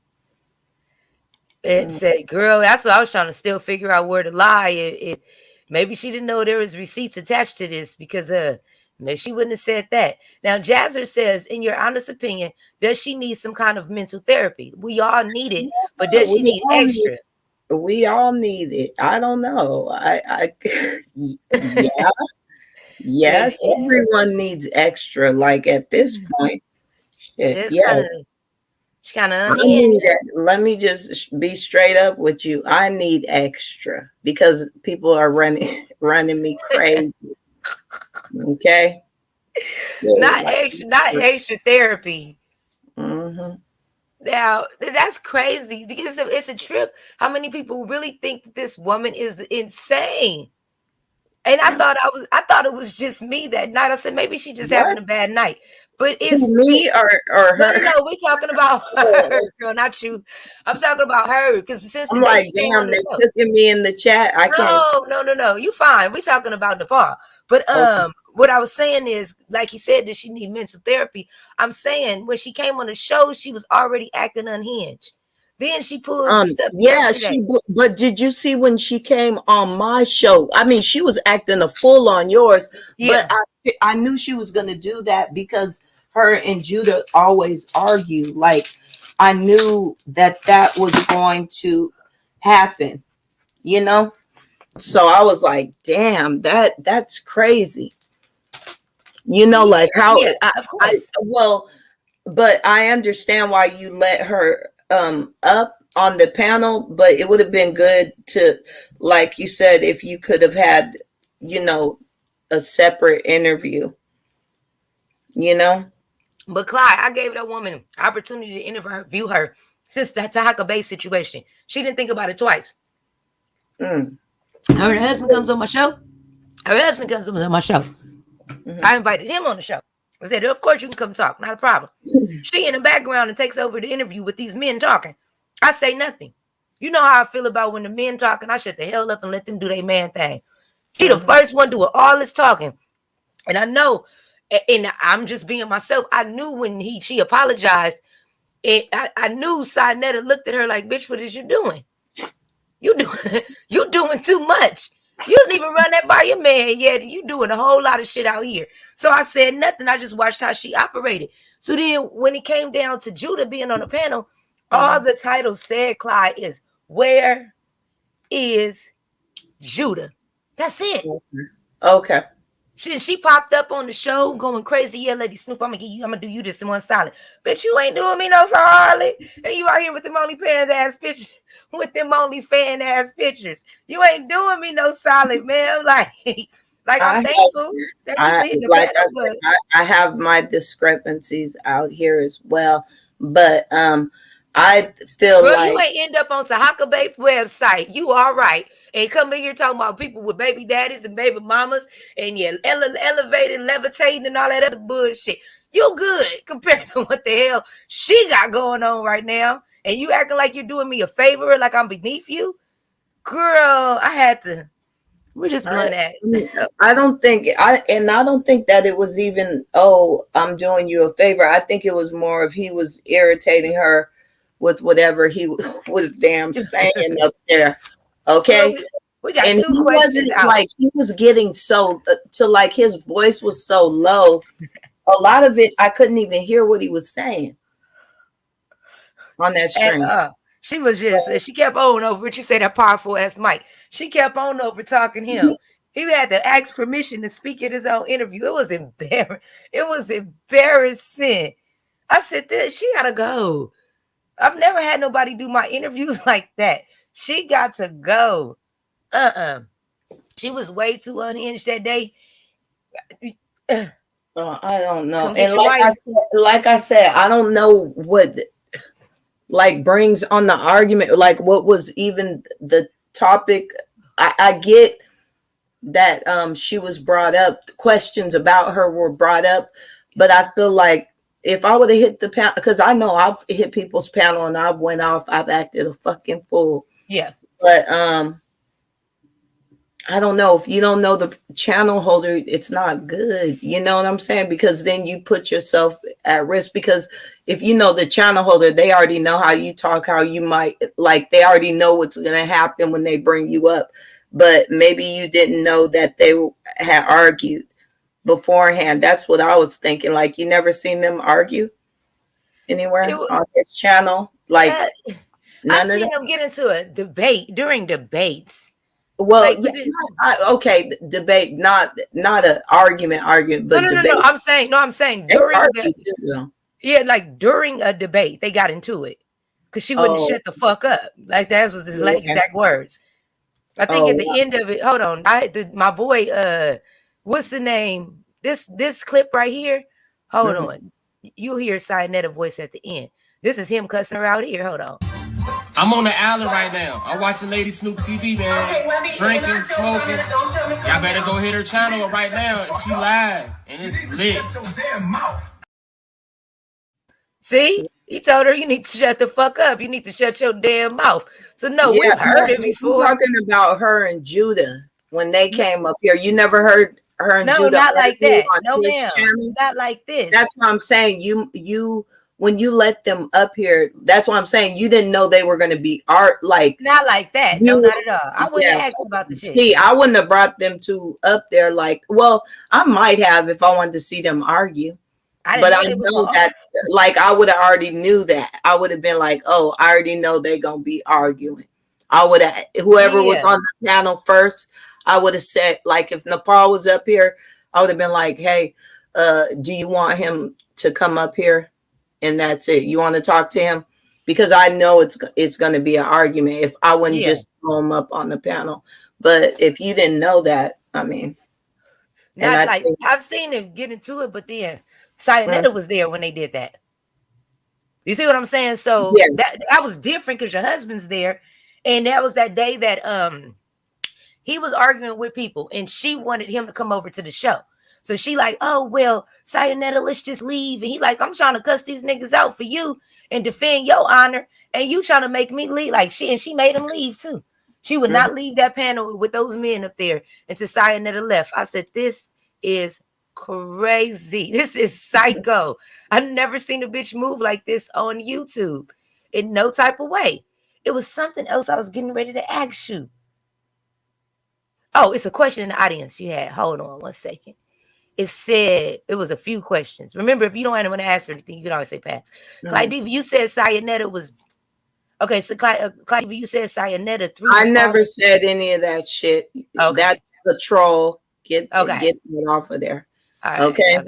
It said, girl, that's what I was trying to still figure out where to lie. Maybe she didn't know there was receipts attached to this because maybe she wouldn't have said that. Now, Jazzer says, in your honest opinion, does she need some kind of mental therapy? We all need it, but does she need extra? We all need it. I don't know. Yeah. Yes, everyone needs extra. Like at this point, shit, yeah. She kind of I need unhinged. that. Let me just be straight up with you. I need extra because people are running me crazy. Okay. Not Like, extra therapy. mm-hmm. Now that's crazy because it's a trip. How many people really think that this woman is insane? And I thought it was just me that night. I said maybe she just having What? a bad night. But Who, me or no, her? we're talking about her, girl, not you. I'm talking about her because since the I'm day like, she came on damn, the they show. cooking me in the chat. I can't. No. You fine. We're talking about Napah. But Okay. what I was saying is, like he said, that she need mental therapy. I'm saying when she came on the show, she was already acting unhinged. Then she pulls the stuff Yeah, yesterday. but did you see when she came on my show? I mean, she was acting a fool on yours, but Yeah. I knew she was going to do that because her and Judah always argue. Like, I knew that was going to happen, you know? So I was like, damn, that's crazy. You know, like how Yeah, of course. well, but I understand why you let her up on the panel, but it would have been good to, like you said, if you could have had, you know, a separate interview, you know. But Clyde, I gave that woman opportunity to interview her since the Tahaka Bay situation. She didn't think about it twice. Mm. Her husband comes on my show. Her husband comes on my show. Mm-hmm. I invited him on the show. I said, of course you can come talk, not a problem. She in the background and takes over the interview with these men talking. I say nothing. You know how I feel about when the men talking. I shut the hell up and let them do their man thing. She the first one doing all this talking. And I know, and I'm just being myself. I knew when she apologized, I knew Sinetta looked at her like, bitch, what is you doing? You doing too much. You didn't even run that by your man yet. You doing a whole lot of shit out here. So I said nothing. I just watched how she operated. So then when it came down to Judah being on the panel, all the title said, Clyde, is where is Judah? That's it. Okay. She popped up on the show going crazy. Yeah, Lady Snoop, I'm gonna do you this in one solid. Bitch, you ain't doing me no solid. And you out here with them OnlyFans ass pictures, with them OnlyFans ass pictures. You ain't doing me no solid, man. Like I'm thankful. Thank you for hitting the Like I panel, but said, I have my discrepancies out here as well, but I feel girl, like you ain't end up on Tahaka Bay website. You all right. And come in here talking about people with baby daddies and baby mamas and you elevating, levitating, and all that other bullshit. You good compared to what the hell she got going on right now. And you acting like you're doing me a favor, like I'm beneath you. Girl, I had to. Where this blunt at? I don't think that it was even, oh, I'm doing you a favor. I think it was more of he was irritating her with whatever he was damn saying up there. Okay. Girl, we got And two he questions wasn't out. like, he was getting so to like his voice was so low. A lot of it I couldn't even hear what he was saying on that stream. She was just, she kept on over. What you say, that powerful ass mic. She kept on over talking him. He had to ask permission to speak in his own interview. It was embarrassing. It was embarrassing. I said, this, she gotta go. I've never had nobody do my interviews like that. She got to go. She was way too unhinged that day. I don't know. Come get And your wife. like I said, I don't know what like brings on the argument, like what was even the topic. I get that she was brought up, questions about her were brought up, but I feel like if I would have hit the panel, because I know I've hit people's panel and I went off, I've acted a fucking fool. Yeah. But I don't know, if you don't know the channel holder, it's not good. You know what I'm saying? Because then you put yourself at risk, because if you know the channel holder, they already know how you talk, how you might, like, they already know what's going to happen when they bring you up. But maybe you didn't know that they had argued beforehand. That's what I was thinking. Like, you never seen them argue anywhere on this channel? Like, I seen them get into a debate during debates. Well, like, yeah, okay, debate, not an argument, but no. debate. I'm saying during Yeah, like during a debate, they got into it because she wouldn't shut the fuck up. Like that was his exact words. I think at the end of it, hold on, my boy, what's the name? This clip right here. Hold on, you'll hear Cyanetta voice at the end. This is him cussing her out here. Hold on. I'm on the island right now. I'm watching Lady Snoop TV, man. Drinking, smoking. Y'all better go hit her channel right now. She live and it's lit. See, he told her you need to shut the fuck up. You need to shut your damn mouth. So no, we've heard it before. Talking about her and Judah when they came up here. You never heard her and Judah? No, not like that. No, ma'am. Not like this. That's what I'm saying. You when you let them up here, that's what I'm saying. You didn't know they were going to be not like that. No, not at all. I wouldn't ask about the shit. See, I wouldn't have brought them up there. Like, well, I might have if I wanted to see them argue. But I know that, like, I would have already knew that. I would have been like, oh, I already know they're going to be arguing. I would have, whoever was on the panel first, I would have said, like, if Napah was up here, I would have been like, hey, do you want him to come up here? And that's it. You want to talk to him? Because I know it's going to be an argument if I wouldn't just throw him up on the panel. But if you didn't know that, I mean. Not like, I've seen him get into it, but then Cyanetta was there when they did that. You see what I'm saying? So that was different because your husband's there. And that was that day that he was arguing with people and she wanted him to come over to the show. So she like, oh, well, Cyanetta, let's just leave. And he like, I'm trying to cuss these niggas out for you and defend your honor. And you trying to make me leave. Like she made him leave too. She would not leave that panel with those men up there until Cyanetta left. I said, this is crazy. This is psycho. I've never seen a bitch move like this on YouTube in no type of way. It was something else I was getting ready to ask you. Oh, it's a question in the audience you had. Hold on one second. It said, it was a few questions. Remember, if you don't want to answer anything, you can always say pass. Clydiva, you said Cyanetta was, okay, so Clydiva, you said Cyanetta through. I never said any of that shit. Okay. That's the troll. Get it off of there. All right, okay.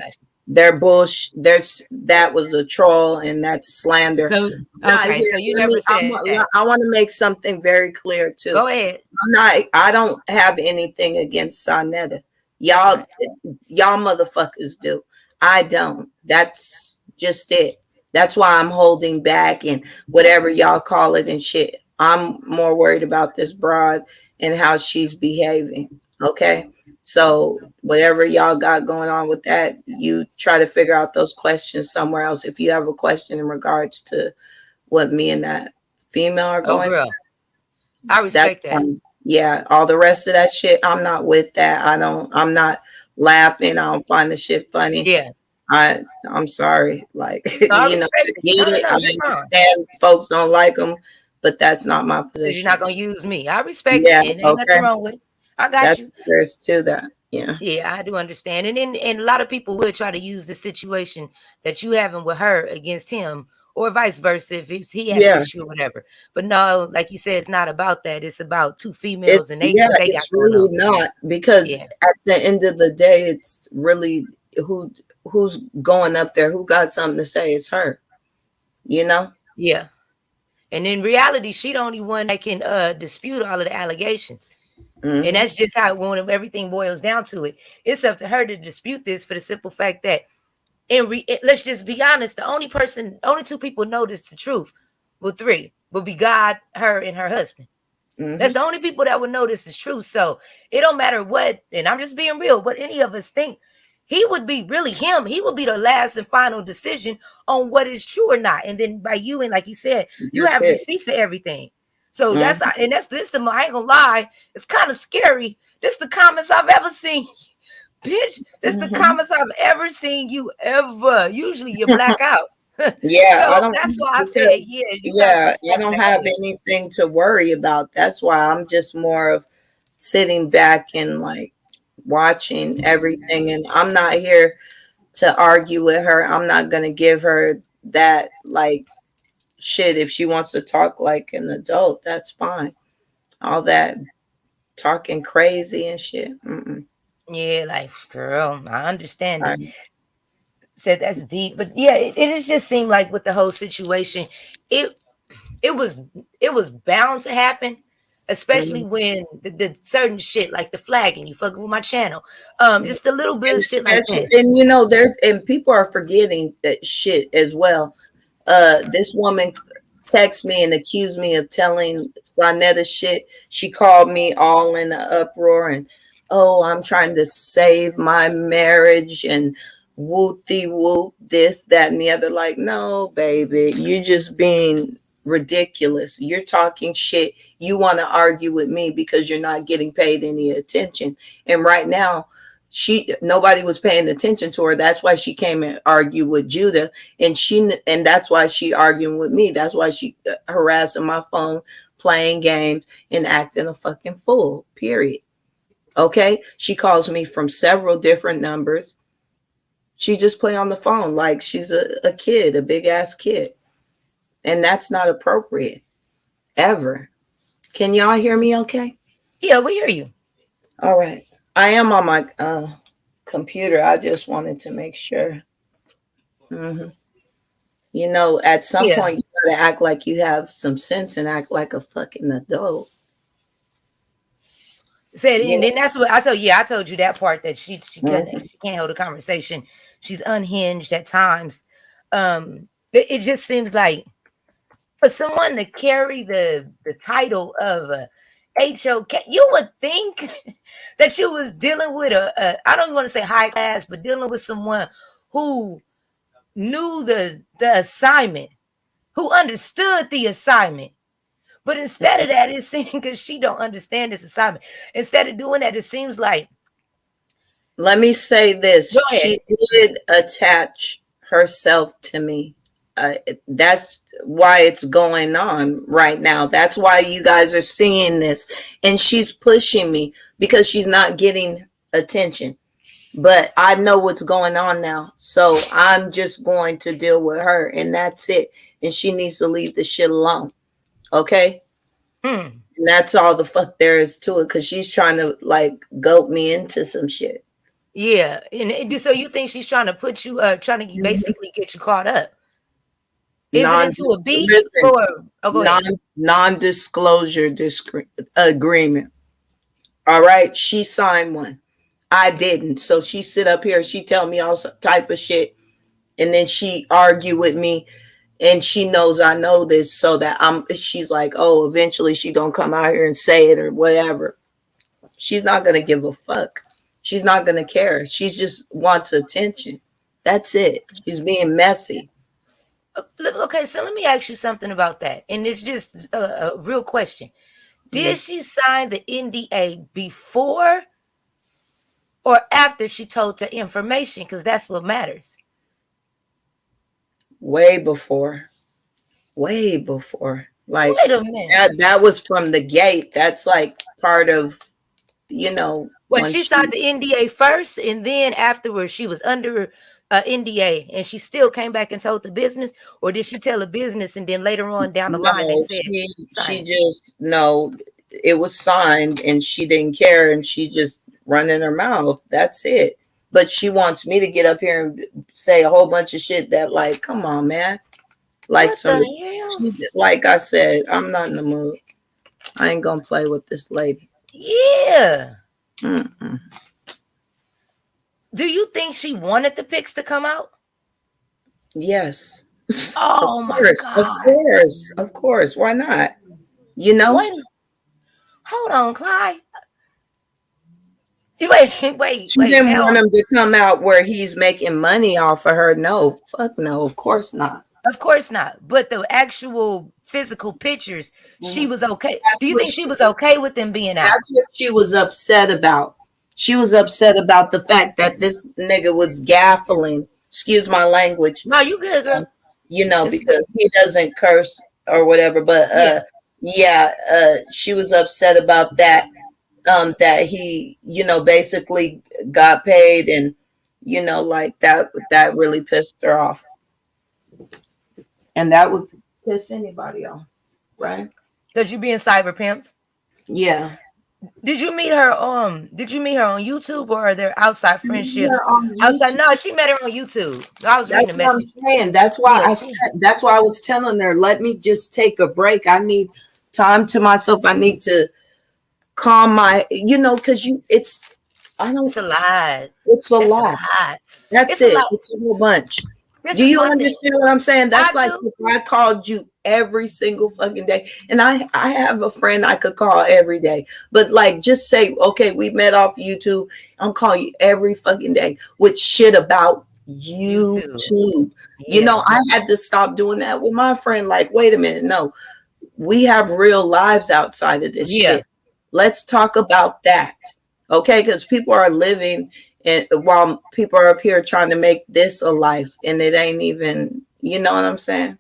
They're bullshit. That was a troll and that's slander. So, okay, so you never said that. I want to make something very clear too. Go ahead. I don't have anything against Cyanetta. Y'all motherfuckers do. I don't. That's just it. That's why I'm holding back and whatever y'all call it and shit. I'm more worried about this broad and how she's behaving. Okay. So whatever y'all got going on with that, you try to figure out those questions somewhere else. If you have a question in regards to what me and that female are going through, I respect that. Yeah, all the rest of that shit, I'm not with that. I'm not laughing. I don't find the shit funny. Yeah. I'm sorry. Like, I understand folks don't like them, but that's not my position. You're not going to use me. I respect it. And ain't nothing wrong with it. I got you. There's to that. Yeah. Yeah, I do understand. And a lot of people would try to use the situation that you having with her against him or vice versa if he had an issue or whatever. But no, like you said, it's not about that. It's about two females and they got really not because at the end of the day, it's really who's going up there, who got something to say. It's her, you know? Yeah. And in reality, she the only one that can dispute all of the allegations. And that's just how when everything boils down to it. It's up to her to dispute this for the simple fact that let's just be honest, the only two people know this the truth. Well, three will be God, her, and her husband. That's the only people that would know this is true. So it don't matter what, and I'm just being real, what any of us think. He would be really him. He would be the last and final decision on what is true or not. And then by you, and like you said, you have receipts of everything. So that's this. I ain't gonna lie, it's kind of scary. This the comments I've ever seen, bitch. This the comments I've ever seen you ever. Usually you black out. Yeah, so that's why I said, I don't have anything to worry about. That's why I'm just more of sitting back and like watching everything. And I'm not here to argue with her. I'm not gonna give her that like shit. If she wants to talk like an adult, that's fine. All that talking crazy and shit. Yeah, like girl, I understand it. said that's deep, but yeah, it just seemed like with the whole situation, it it was it was bound to happen, especially Mhm. when the certain shit like the flagging, you fucking with my channel, just a little bit And of shit like especially, that. and there's and people are forgetting that shit as well. This woman text me and accused me of telling Sonetta shit. She called me all in an uproar and, oh, I'm trying to save my marriage and whoopty whoop, this, that, and the other. Like, no, baby, you're just being ridiculous. You're talking shit. You want to argue with me because you're not getting paid any attention. And right now, nobody was paying attention to her. That's why she came and argued with Judah, and that's why she arguing with me. That's why she harassing my phone, playing games, and acting a fucking fool. Period. Okay, she calls me from several different numbers. She just play on the phone like she's a kid, a big ass kid, and that's not appropriate ever. Can y'all hear me? Okay. Yeah, we hear you. All right. I am on my computer. I just wanted to make sure. Mm-hmm. At some Yeah, point, you gotta act like you have some sense and act like a fucking adult. said, Yeah. and then that's what I told. Yeah, I told you that part that Mhm. she can't hold a conversation. She's unhinged at times. It just seems like for someone to carry the title of a HOK, you would think that you was dealing with a I don't want to say high class, but dealing with someone who knew the assignment, who understood the assignment. But instead of that, it seems because she don't understand this assignment. Instead of doing that, it seems like Let me say go this. ahead. She did attach herself to me. That's why it's going on right now. That's why you guys are seeing this. And she's pushing me because she's not getting attention. But I know what's going on now. So I'm just going to deal with her. And that's it. And she needs to leave the shit alone. Okay? Hmm. And that's all the fuck there is to it. Because she's trying to, like, goat me into some shit. Yeah, and so you think she's trying to put you, trying to basically get you caught up? Is it non into a beef Listen, or? Oh, go ahead. non-disclosure agreement. All right, she signed one. I didn't. So she sit up here, she tell me all type of shit, and then she argue with me, and she knows I know this, so that she's like, oh, eventually she gonna come out here and say it or whatever. She's not gonna give a fuck. She's not gonna care. She just wants attention. That's it. She's being messy. Okay, so let me ask you something about that, and it's just a real question. Did Mm. she sign the NDA before or after she told the information? Because that's what matters. Way before. Way before. Like Wait a minute. that was from the gate. That's like part of, you know, Well, when she she signed the NDA first, and then afterwards she was under NDA, and she still came back and told the business, or did she tell the business and then later on down the line they no, said sign she it? just no, it was signed and she didn't care and she just running her mouth. That's it. But she wants me to get up here and say a whole bunch of shit that, like, come on, man. Like What the some hell? like I said, I'm not in the mood. I ain't gonna play with this lady. Yeah. Mm-mm. Do you think she wanted the pics to come out? Yes. Of Oh my course, of God. course, of course. Why not? You know, Wait, hold on, Clyde. Wait. she didn't want Now, him to come out where he's making money off of her. No, fuck no, of course not. of course not. But the actual physical pictures, she Mhm. was okay. Do That's you what think she was okay with them being out? that's what she was upset about. She was upset about the fact that this nigga was gaffling. Excuse my language. No, you good, um, girl. It's, because he doesn't curse or whatever. But yeah. yeah, she was upset about that. That he, basically got paid, and like that really pissed her off, and that would piss anybody off, right? Because you being cyber pimps. Yeah. Did you meet her? Did you meet her on YouTube, or are there outside friendships? On Outside? YouTube. No, she met her on YouTube. I was reading That's the what I'm message. saying. That's why Yeah, I said. That's why I was telling her, let me just take a break. I need time to myself. I need to calm my, because it's. I don't. it's a lot. It's a It's a lot. lot. That's It's a it. lot. It's a whole bunch. This Do is you my thing. understand what I'm saying? I That's like do. if I called you every single fucking day. And I have a friend I could call every day. But like just say, okay, we met off YouTube. I'm calling you every fucking day with shit about YouTube. YouTube. Yeah. I had to stop doing that with my friend. Like, wait a minute, no. We have real lives outside of this Yeah. shit. Let's talk about that. Okay, because people are living and while people are up here trying to make this a life and it ain't even, you know what I'm saying?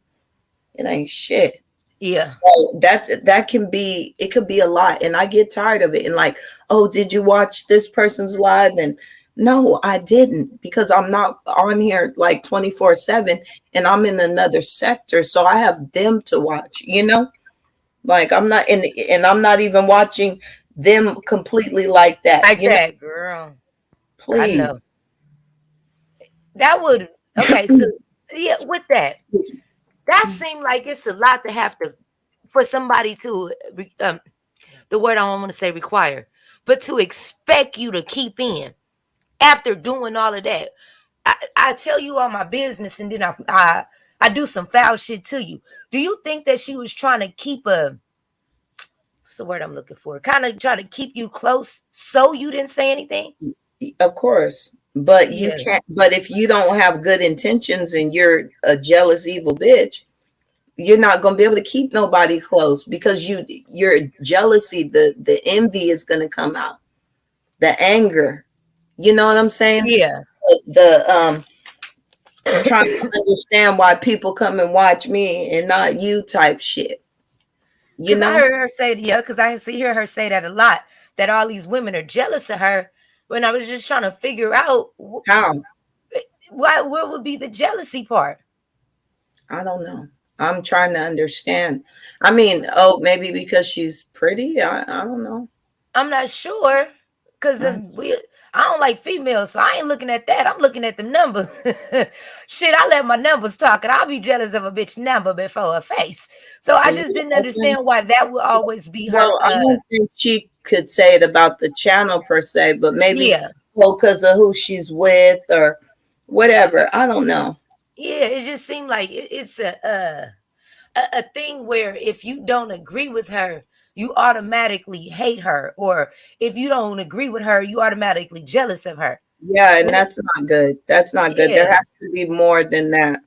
It ain't shit. Yeah. So that can be, it could be a lot. And I get tired of it. And like, oh, did you watch this person's live? And no, I didn't, because I'm not on here like 24/7 and I'm in another sector. So I have them to watch, like I'm not in, and I'm not even watching them completely like that. Like that, girl. I know. Please. That would okay, so yeah, with that seemed like it's a lot to have to for somebody to the word I don't want to say require, but to expect you to keep in after doing all of that. I tell you all my business and then I do some foul shit to you. Do you think that she was trying to keep what's the word I'm looking for? Kind of try to keep you close so you didn't say anything? Of course. But you Yeah. can't, but if you don't have good intentions and you're a jealous, evil bitch, you're not going to be able to keep nobody close because your jealousy, the envy is going to come out, the anger. You know what I'm saying? Yeah. The trying to understand why people come and watch me and not you type shit. Because I heard her say, yeah, because I hear her say that a lot, that all these women are jealous of her. When I was just trying to figure out how, where would be the jealousy part? I don't know. I'm trying to understand. I mean, maybe because she's pretty. I don't know. I'm not sure because I don't like females, so I ain't looking at that. I'm looking at the number. Shit, I let my numbers talk, and I'll be jealous of a bitch number before her face. So I just didn't understand why that would always be her. Well, I don't think she could say it about the channel per se, but maybe because of who she's with or whatever. I don't know. Yeah, it just seemed like it's a thing where if you don't agree with her, you automatically hate her, or if you don't agree with her, you automatically jealous of her. Yeah, and that's not good. That's not good. There has to be more than that.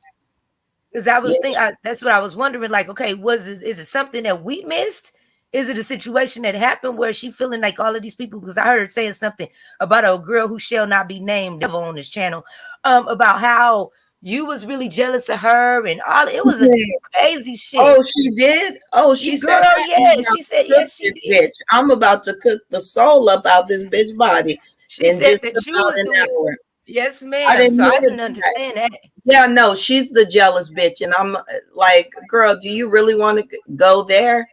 Because I was thinking, that's what I was wondering. Like, okay, is it something that we missed? Is it a situation that happened where she feeling like all of these people? Because I heard her saying something about a girl who shall not be named ever on this channel, about how you was really jealous of her and all. It was a crazy shit. Oh, she did? Oh, she said, girl, yeah. She said, yes, she did. Bitch, I'm about to cook the soul up out this bitch body. She said that you was the hour. Yes, ma'am. I didn't understand that. Yeah, no, she's the jealous bitch. And I'm like, girl, do you really want to go there?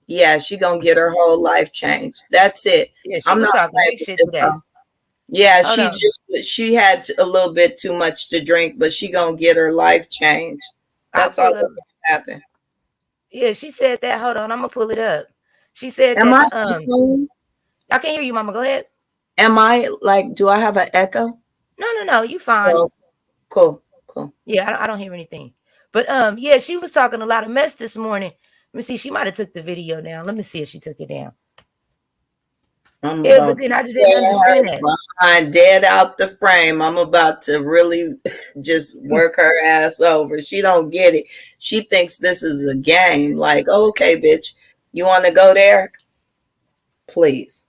Yeah, she gonna get her whole life changed. That's it. Yeah, she was talking big shit today. Yeah, she had a little bit too much to drink, but she gonna get her life changed. That's all that's gonna happen. Yeah, she said that. Hold on, I'm gonna pull it up. She said Am that. I can't hear you, Mama. Go ahead. Am I like? Do I have an echo? No. You fine. Oh, cool. Yeah, I don't hear anything. But yeah, she was talking a lot of mess this morning. Let me see. She might have took the video down. Let me see if she took it down. But then I just didn't understand that. Behind, dead out the frame. I'm about to really just work her ass over. She don't get it. She thinks this is a game. Like, okay, bitch, you want to go there? Please.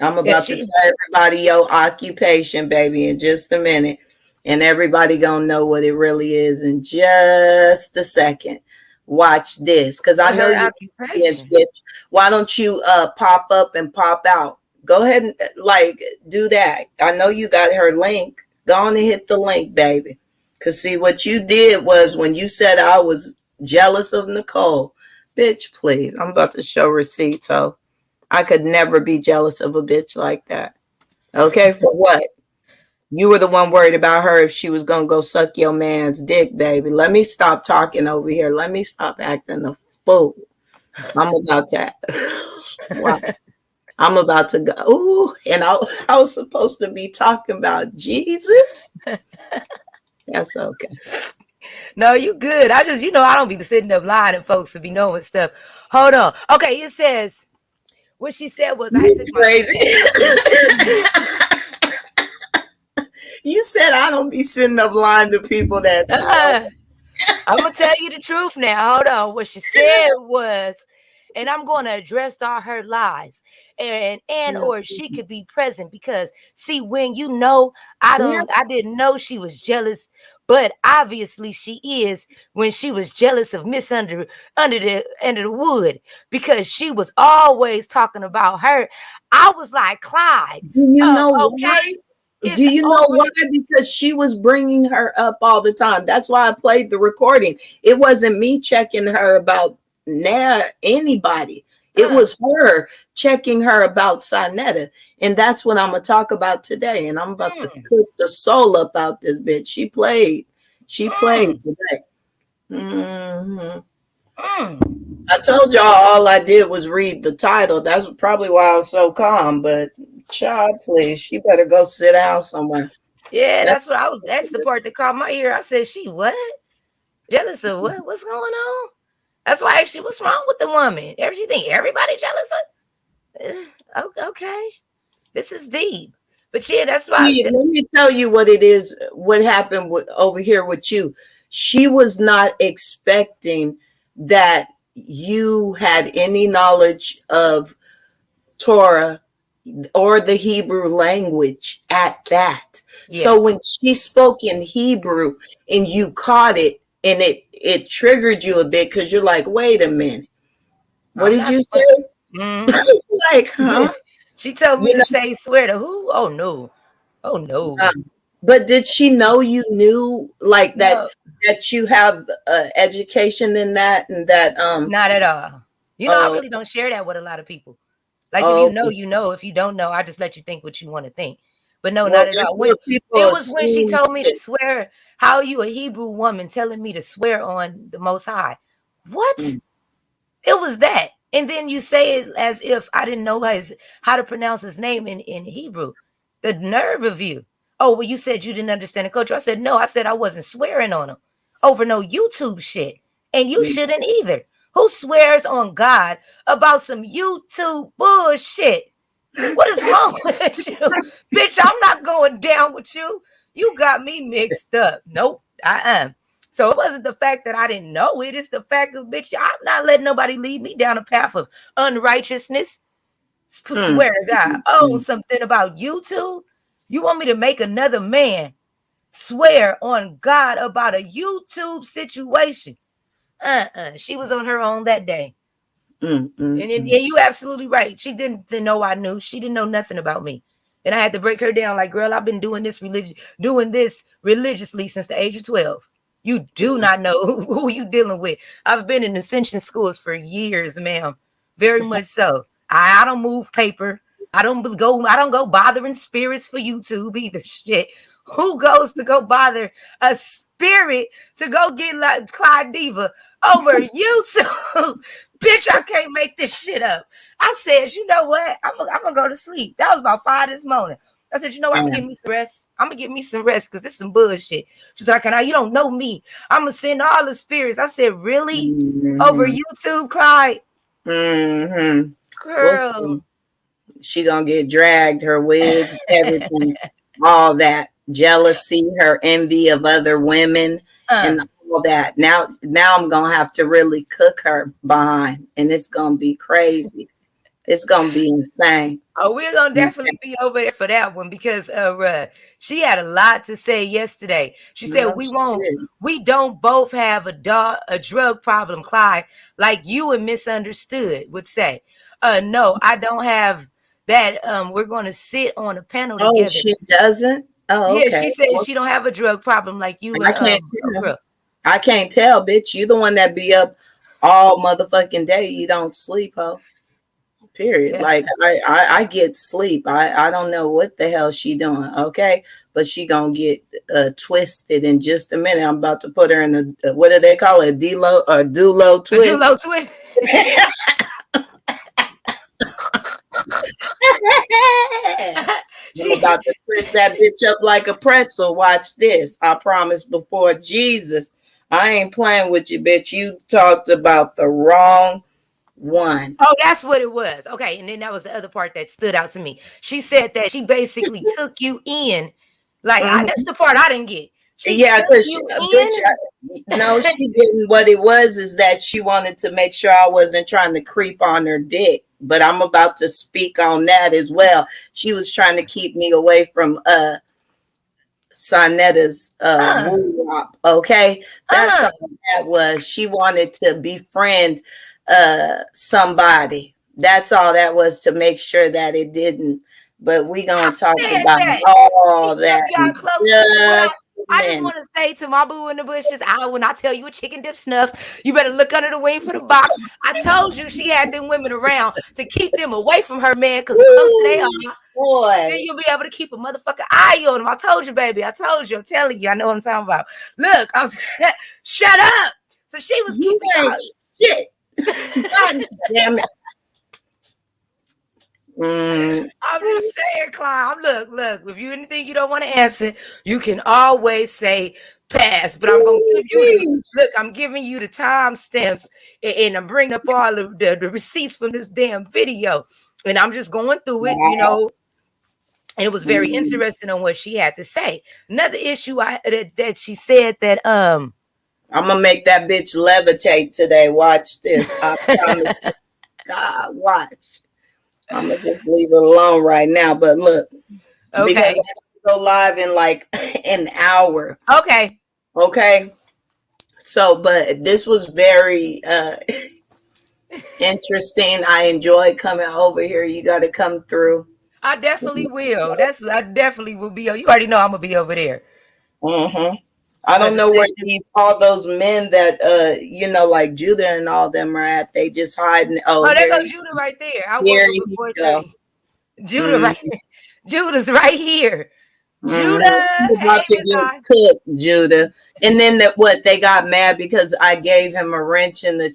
I'm about to tell everybody your occupation, baby, in just a minute. And everybody gonna know what it really is in just a second. Watch this, because I know you. Bitch. Why don't you pop up and pop out? Go ahead and do that. I know you got her link. Go on and hit the link, baby. Because see, what you did was when you said I was jealous of Nicole, bitch, please. I'm about to show receipts, ho. I could never be jealous of a bitch like that. Okay, for what? You were the one worried about her if she was gonna go suck your man's dick, baby. Let me stop talking over here. Let me stop acting a fool. I'm about to. Wow. I'm about to go. Ooh, and I was supposed to be talking about Jesus. That's okay. No, you good. I just, I don't be sitting up lying and folks to be knowing stuff. Hold on. Okay, it says what she said was I had to take my Crazy. You said I don't be sitting up lying to people that. I'm gonna tell you the truth now. Hold on. What she said was, and I'm going to address all her lies, and or she could be present because see, when I didn't know she was jealous, but obviously she is when she was jealous of Miss under the wood because she was always talking about her. I was like, Clyde, You know okay. why? Do you know why? Because she was bringing her up all the time. That's why I played the recording. It wasn't me checking her about anybody. It was her checking her about Sonetta. And that's what I'm going to talk about today. And I'm about to cook the soul up out this bitch. She played today. Mm-hmm. I told y'all all I did was read the title. That's probably why I was so calm. But child, please, she better go sit down somewhere. Yeah, that's the part that caught my ear. I said, she what? Jealous of what? What's going on? That's why I asked you, what's wrong with the woman? You think everybody jealous of? Okay. This is deep. But yeah, that's why. Let me tell you what it is, what happened over here with you. She was not expecting that you had any knowledge of Torah or the Hebrew language at that. Yeah. So when she spoke in Hebrew and you caught it and it triggered you a bit because you're like, wait a minute. What did you say? Like, huh? She told me to say swear to who? Oh no. Oh no. But did she know you knew like that that you have education in that and that not at all. I really don't share that with a lot of people. Like if you know, you know. If you don't know, I just let you think what you want to think. But no, not at all. It was when she told me to swear. How are you a Hebrew woman telling me to swear on the Most High? What? It was that. And then you say it as if I didn't know how to pronounce his name in Hebrew. The nerve of you. Oh, well, you said you didn't understand the culture. I said, no, I said I wasn't swearing on him over no YouTube shit. And you shouldn't either. Who swears on God about some YouTube bullshit? What is wrong with you? Bitch, I'm not going down with you. You got me mixed up. Nope, I am. So it wasn't the fact that I didn't know it. It's the fact of, bitch, I'm not letting nobody lead me down a path of unrighteousness. Swear to God. Oh, something about YouTube? You want me to make another man swear on God about a YouTube situation? She was on her own that day. And you absolutely right. She didn't know I knew. She didn't know nothing about me. And I had to break her down like, girl, I've been doing this religiously since the age of 12. You do not know who you dealing with. I've been in Ascension schools for years, ma'am. Very much so. I don't move paper. I don't go bothering spirits for YouTube either. Shit. Who goes to go bother a spirit to go get like Clydiva over YouTube? Bitch, I can't make this shit up. I said, you know what? I'm gonna go to sleep. That was about 5 this morning. I said, you know what? I'm gonna give me some rest. I'm gonna give me some rest because this is some bullshit. She's like, you don't know me. I'm gonna send all the spirits. I said, really? Over YouTube, Clyde? Girl. She gonna get dragged, her wigs, everything, all that. Jealousy, her envy of other women, and all that. Now I'm gonna have to really cook her behind, and it's gonna be crazy. It's gonna be insane. Oh, we're gonna definitely be over there for that one because she had a lot to say yesterday. She said we don't both have a drug problem, Clyde, like you and Misunderstood would say. No, I don't have that. We're gonna sit on a panel together. Oh, she doesn't? Oh, okay. Yeah, she said she don't have a drug problem like you. I can't tell, bitch. You the one that be up all motherfucking day. You don't sleep, ho. Period. Yeah. Like I get sleep. I don't know what the hell she doing. Okay, but she gonna get twisted in just a minute. I'm about to put her in a what do they call it? A D-lo or Dulo twist. A Dulo twist. I'm about to twist that bitch up like a pretzel. Watch this. I promise before Jesus. I ain't playing with you, bitch. You talked about the wrong one. Oh, that's what it was. Okay, and then that was the other part that stood out to me. She said that she basically took you in. Like, that's the part I didn't get. She took because you in. no, she didn't. What it was is that she wanted to make sure I wasn't trying to creep on her dick. But I'm about to speak on that as well. She was trying to keep me away from Sonetta's woo wop. Okay, that's all that was. She wanted to befriend somebody. That's all that was, to make sure that it didn't. But we gonna talk about all that. I just want to say to my boo in the bushes, when I tell you a chicken dip snuff, you better look under the wing for the box. I told you she had them women around to keep them away from her, man, because the closer they are, boy, then you'll be able to keep a motherfucking eye on them. I told you, baby. I told you. I'm telling you. I know what I'm talking about. Look, shut up. So she was keeping shit. God damn it. I'm just saying, Clyde. Look. If you anything you don't want to answer, you can always say pass. But I'm gonna give you I'm giving you the timestamps and I'm bringing up all of the receipts from this damn video, and I'm just going through it, And it was very interesting on what she had to say. Another issue that she said that I'm gonna make that bitch levitate today. Watch this. I promise. God, watch. I'm gonna just leave it alone right now. But look, okay, because I go live in like an hour. Okay. So, but this was very interesting. I enjoyed coming over here. You got to come through. I definitely will. I definitely will be. You already know I'm gonna be over there. I don't know where all those men that like Judah and all them are at. They just hiding. Oh, there goes Judah right there. I woke up before Judah right here. Judah's right here. Judah, about to get cooked, Judah. And then they got mad because I gave him a wrench in the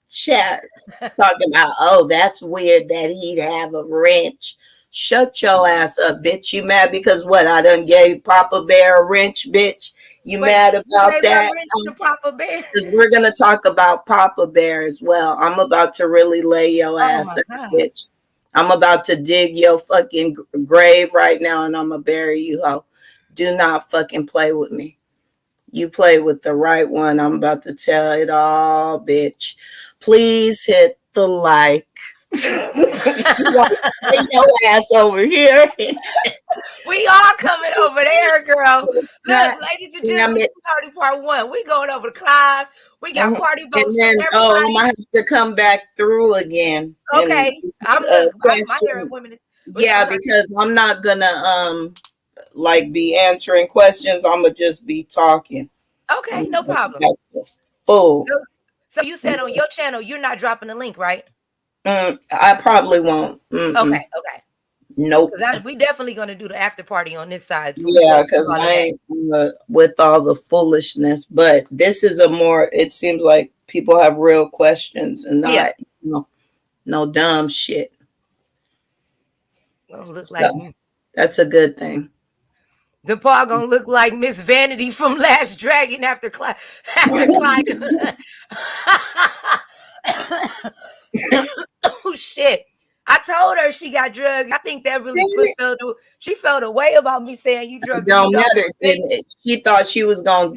chat, talking about, that's weird that he'd have a wrench. Shut your ass up, bitch. You mad because what? I done gave Papa Bear a wrench, bitch. You mad about that? Papa Bear? Because we're gonna talk about Papa Bear as well. I'm about to really lay your ass up, bitch. I'm about to dig your fucking grave right now, and I'm gonna bury you, ho. Do not fucking play with me. You play with the right one. I'm about to tell it all, bitch. Please hit the like. You want to bring your ass over here. We all coming over there, girl. Look, ladies and gentlemen, party part 1. We going over to class. We got party votes for everybody. I'm gonna have to come back through again. Okay, my hair women. Yeah, because I'm not gonna be answering questions. I'm gonna just be talking. Okay, no problem. Full. So you said on your channel you're not dropping the link, right? I probably won't. Okay. Nope. Because we definitely gonna do the after party on this side. Yeah, because I ain't with all the foolishness. But this is it seems like people have real questions and not no dumb shit. Look like that's a good thing. The paw gonna look like Miss Vanity from Last Dragon after Clyde. Oh shit! I told her she got drugged. I think that really she felt a way about me saying you drugged. Don't matter. She thought she was gonna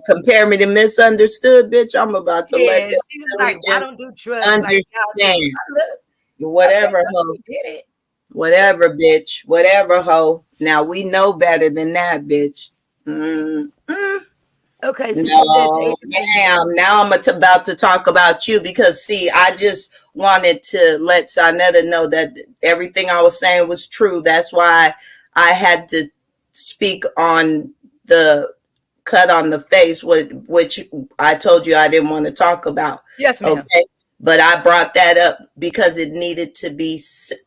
compare me to Misunderstood, bitch. I'm about to let her. She was like, I don't do drugs. Understand. Whatever, ho. Whatever, bitch. Whatever, ho. Now we know better than that, bitch. Okay, so no, now I'm about to talk about you because I just wanted to let Sonetta know that everything I was saying was true. That's why I had to speak on the cut on the face, which I told you I didn't want to talk about. Yes, ma'am. Okay, But I brought that up because it needed to be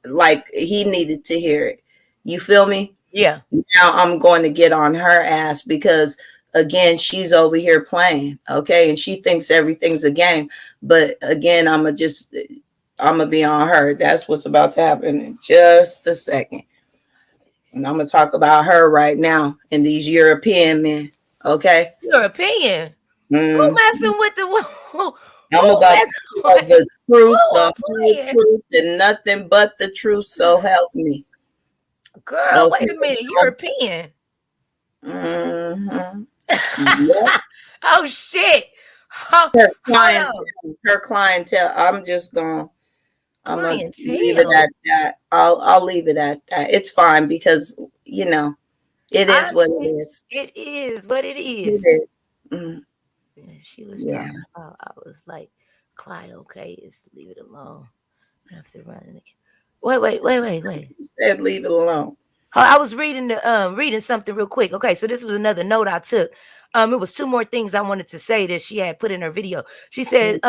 like he needed to hear it. You feel me? Yeah. Now I'm going to get on her ass because again, she's over here playing, okay, and she thinks everything's a game. But again, I'm gonna be on her. That's what's about to happen in just a second. And I'm gonna talk about her right now and these European men. Okay. European. Mm. Who messing with the I'm about to tell the truth, the whole playing? truth, and nothing but the truth. So help me. Girl, wait a minute. European. Mm-hmm. Yep. Oh shit. Her clientele. I'm gonna leave it Clientele. at that. I'll leave it at that. It's fine because you know it is what it is. It is what it is. It is. Mm. She was talking about. I was like, Clyde, okay, is leave it alone. I have to run it again. Wait. Said leave it alone. I was reading something real quick. Okay, so this was another note I took. It was two more things I wanted to say that she had put in her video. She said,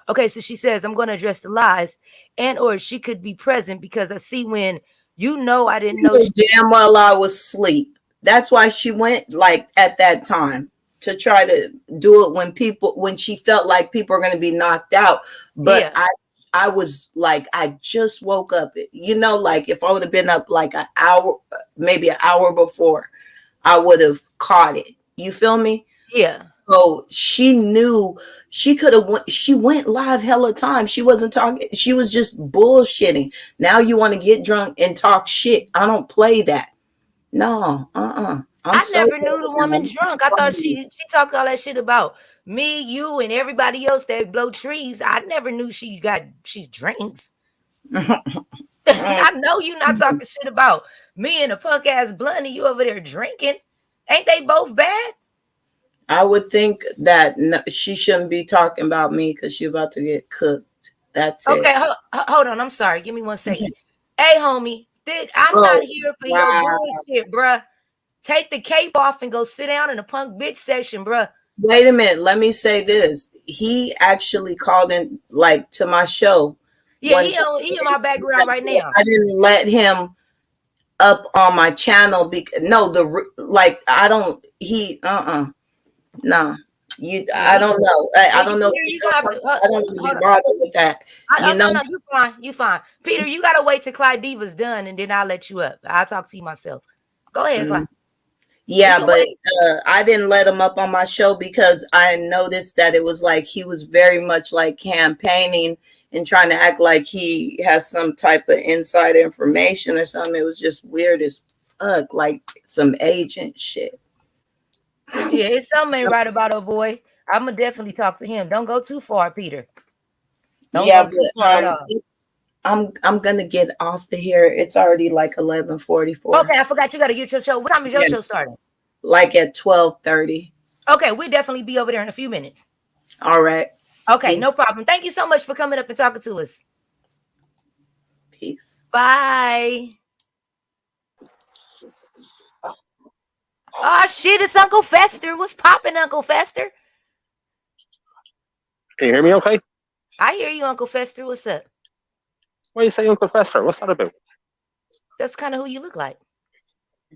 okay, so she says, I'm going to address the lies and or she could be present because I see when I didn't know. Damn well I was asleep. That's why she went like at that time to try to do it when she felt like people are going to be knocked out. But I was like, I just woke up. Like if I would have been up like an hour, maybe an hour before, I would have caught it. You feel me? Yeah. So she knew she could have she went live hella time. She wasn't talking. She was just bullshitting. Now you want to get drunk and talk shit. I don't play that. No, I never knew the woman drunk. I thought she talked all that shit about me, you, and everybody else that blow trees. I never knew she drinks. I know you not talking shit about me and a punk ass blunt and you over there drinking. Ain't they both bad? I would think that she shouldn't be talking about me because she's about to get cooked. That's it. Okay, hold on. I'm sorry. Give me 1 second. Hey, homie, I'm not here for your bullshit, bruh. Take the cape off and go sit down in a punk bitch session, bruh. Wait a minute. Let me say this. He actually called in like to my show. Yeah, he in my background right now. I didn't let him up on my channel because I don't. No, I don't know. I don't know. I don't really bother with that. No, you fine. Peter, you gotta wait till Clydiva's done, and then I'll let you up. I'll talk to you myself. Go ahead, Clyde. Yeah, but I didn't let him up on my show because I noticed that it was like he was very much like campaigning and trying to act like he has some type of inside information or something. It was just weird as fuck, like some agent shit. Yeah, it's something ain't right about her boy. I'm gonna definitely talk to him. Don't go too far, Peter. Don't go too far at all. I'm gonna get off of here. It's already like 11:44. Okay, I forgot you gotta get your show. What time is your show starting? Like at 12:30. Okay, we'll definitely be over there in a few minutes. All right. Okay, no problem. Thank you so much for coming up and talking to us. Peace. Bye. Oh shit, it's Uncle Fester. What's popping, Uncle Fester? Can you hear me okay? I hear you, Uncle Fester. What's up? Why you say Uncle Fester? What's that about? That's kind of who you look like.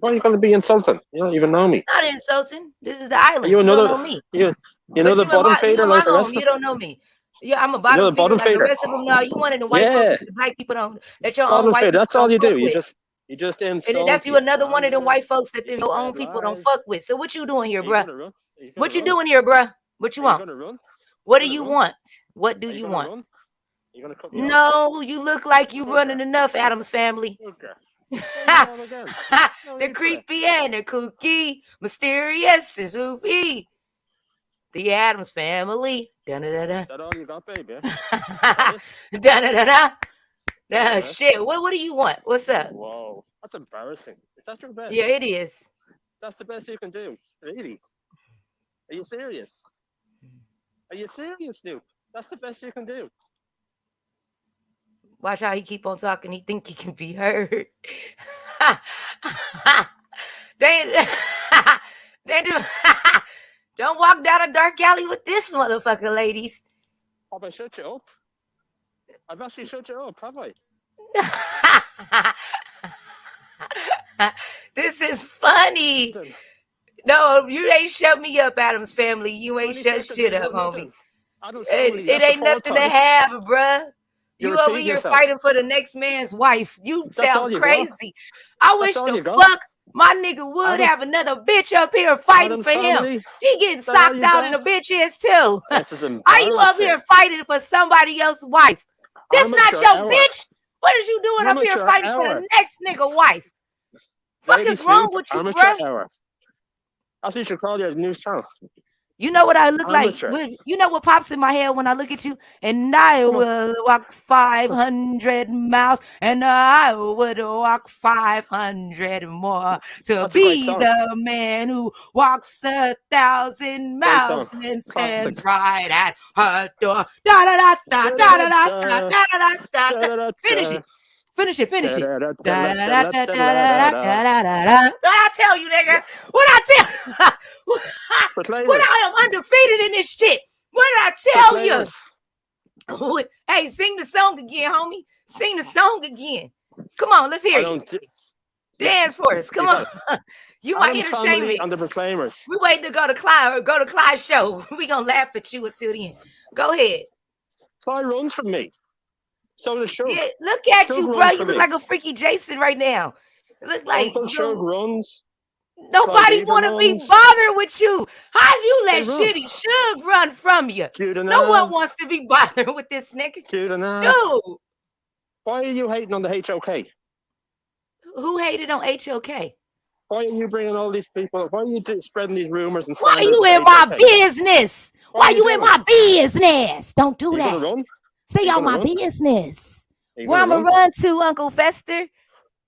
Why are you going to be insulting? You don't even know me. It's not insulting. This is the island. You don't know me. You know the bottom fader like the rest of them? You don't know me. Yeah, I'm a bottom feeder like the rest of them. No, you wanted the white folks that the black people don't. That your own white people that's all you do. With. You just insult. And that's you another one of them white folks that your own people don't fuck with. So what you doing here, bruh? What you doing here, bruh? What you want? What do you want? What do you want? No, you look like you running enough, Adams Family. They're creepy and they're kooky, mysterious and spooky. The Adams Family. Da-da-da-da. That all you got, baby? Da-da-da-da. Shit. What do you want? What's up? Whoa, that's embarrassing. Is that your best? Yeah, it is. That's the best you can do. Really? Are you serious? Are you serious, Snoop? That's the best you can do. Watch how he keep on talking. He think he can be heard. Don't walk down a dark alley with this motherfucker, ladies. Have I shut you up? I've actually shut you up, have I? This is funny. No, you ain't shut me up, Adam's family. You ain't 20 shut seconds shit is up, not homie. nothing. Adam's family, It that's the ain't fourth nothing to time. have, bruh. You're You over repeating here yourself. fighting for the next man's wife. You That's all sound you got. crazy. I wish all the you got. fuck my nigga would Adam- have another bitch up here fighting Adam's for him. family, He getting that all socked you out in got? the bitch ass too. This is Are you up here embarrassing. fighting for somebody else's wife? This not Amateur your hour. bitch. What is you doing up here Amateur fighting for hour. the next nigga wife? Fuck Lady is wrong Snoop, with you, amateur bruh? hour. That's what you should call your news channel. You know what I look Amateur. like? You know what pops in my head when I look at you? And I Come on. will walk 500 miles, and I would walk 500 more to That's a great be song. the man who walks 1,000 Great miles song. and Classic. stands right at her door. Da da da da da da da da da da da da. Finish it. Finish it. Finish it. What I tell you, nigga? What I tell? What I am undefeated in this shit. What did I tell you? Hey, sing the song again, homie. Sing the song again. Come on, let's hear you. Dance for us. Come on. You my entertainment. And the Proclaimers. We waiting to go to Clyde's show. We gonna laugh at you until the end. Go ahead. Clyde runs from me. So does Shug. Yeah, look at Shug you, bro. runs You from look me. like a freaky Jason right now. You look like Uncle Shug runs. nobody Clydiva want to be runs. bothered with you. How you let They run. shitty Shug run from you? Cute and No one ass. wants to be bothered with this nigga. Cute and ass. Dude, Why are you hating on the HOK? who hated on HOK? Why are you bringing all these people? Why are you spreading these rumors and Why slanders you of in my HOK? business? Why you in my business? Don't do Are you that. gonna run? Stay Are on you my gonna run? business. Are you Where I'm gonna gonna run? run to, Uncle Fester?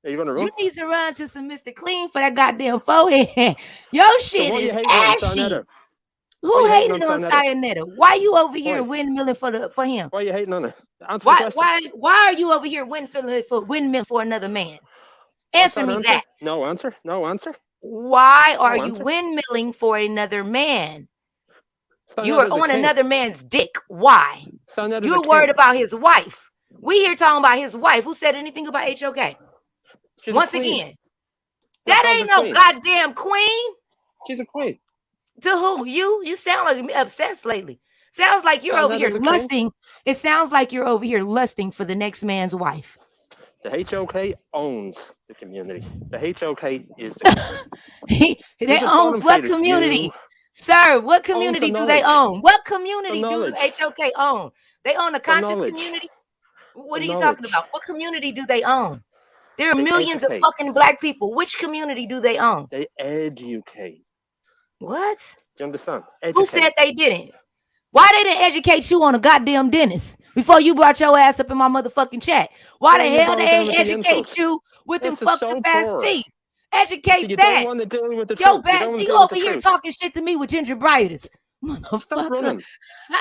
Are you gonna run? You need to run to some Mr. Clean for that goddamn forehead. Your shit why you is hating on ashy. Sarnetta? Who Why you hating hated on on Sarnetta? Cyanetta? Why you over here Why? windmilling for him? Why are you hating on her? Answer the question. Why are you over here windmilling for another man? What's Answer me answer? that. No answer. No answer. Why are No you answer. windmilling for another man? You are Sarnetta's a on king. another man's dick. Why? Sarnetta's You're a worried king. about his wife. We here talking about his wife. Who said anything about HOK? She's Once a queen. again, Your that call's ain't a no queen. goddamn queen. She's a queen. To who? You sound like obsessed lately. Sounds like you're over here Sarnetta's a king. lusting. It sounds like you're over here lusting for the next man's wife. The HOK owns the community. The HOK is the community. They owns what community? Sir, what community do they own? What community do HOK own? They own a conscious community? What are you talking about? What community do they own? There are millions of fucking black people. Which community do they own? They educate. What? Do you understand? Who said they didn't? Why they didn't educate you on a goddamn dentist before you brought your ass up in my motherfucking chat? Why the hell they ain't educate you with them fucked up ass teeth? Educate you that. Don't want to deal with the Yo, truth. you over here talking shit to me with gingivitis. Motherfucker. Stop running.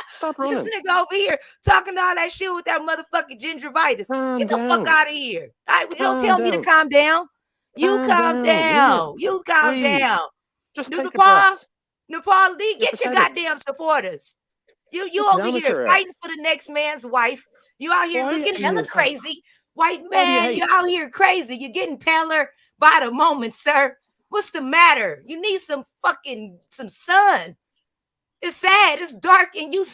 Stop running. This nigga over here talking all that shit with that motherfucking gingivitis. Get the fuck out of here. Don't tell me to calm down. You calm down. You calm down. Just do take a breath. Nepal, get your goddamn supporters. You over here fighting for the next man's wife. You out here looking hella crazy. White man, you out here crazy. You're getting paler by the moment, sir. What's the matter? You need some sun. It's sad. It's dark, and you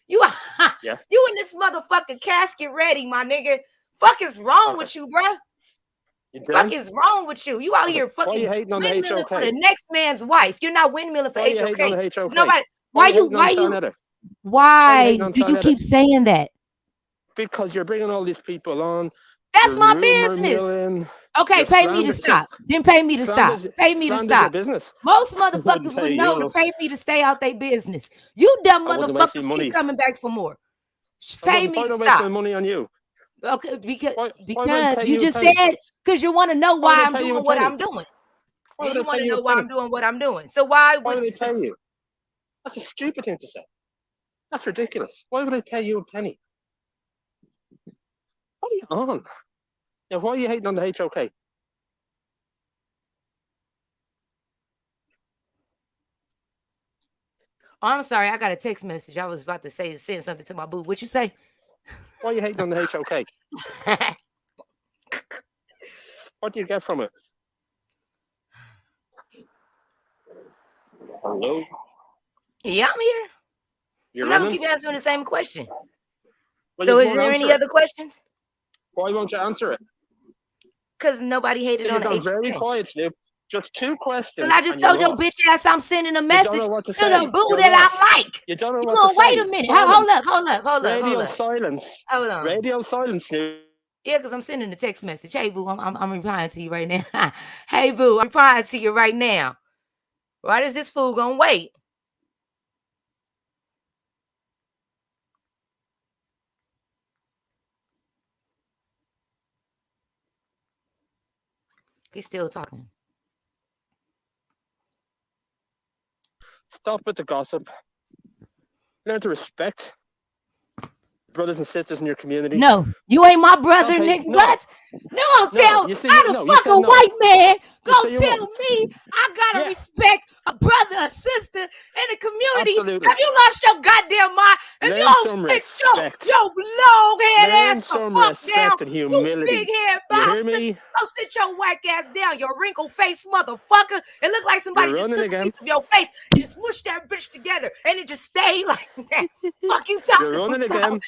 in this motherfucking casket ready, my nigga. Fuck is wrong with you, bruh? Fuck is wrong with you? You out here fucking windmilling for the next man's wife. You're not windmilling for HOK. Nobody. Why do you keep saying that? Because you're bringing all these people on. That's my business. Okay, pay me to stop. Then pay me to stop. Pay me to stop. Most motherfuckers would know to pay me to stay out their business. You dumb motherfuckers keep coming back for more. Pay me to stop. Money on you. Okay, because you just said because you want to know why I'm doing what I'm doing. And you want to know why I'm doing what I'm doing. So why would they pay you? That's a stupid thing to say. That's ridiculous. Why would they pay you a penny? What are you on? Now, why are you hating on the HOK? Oh, I'm sorry. I got a text message. I was about to send something to my boo. What you say? Why are you hating on the HOK? What do you get from it? Hello? Yeah, I'm here. You're I'm not gonna running? keep answering the same question. Well, So you is won't there any answer it. other questions? Why won't you answer it? Because nobody hated So on you've the gone very HOK. quiet, Snoop. Just 2 questions. Because I just and you're told your lost. bitch ass I'm sending a You don't message know what to to the say. boo You're that lost. I like. You don't know You what gonna to say. wait a minute. Silence. Hold up. Radio silence. Hold on. Radio silence, Snoop. Yeah, because I'm sending a text message. Hey, boo, I'm replying to you right now. Hey, boo, I'm replying to you right now. Why does this fool gonna wait? He's still talking. Stop with the gossip. Learn to respect brothers and sisters in your community. No, you ain't my brother, nigga. No. What? No, tell you see, how the no, you fuck said a no. white man You gonna say you tell won't. me I gotta Yeah. respect a brother, a sister in the community? Absolutely. Have you lost your goddamn mind? If Learn you don't some sit respect. your long head Learn ass the some fuck down, respect and you humility. big head You hear bastard. me? Go sit your whack ass down, you wrinkle face motherfucker. It looked like somebody You're just running took a again. piece of your face and just smushed that bitch together and it just stayed like that. Fuck you talking You're running about? again.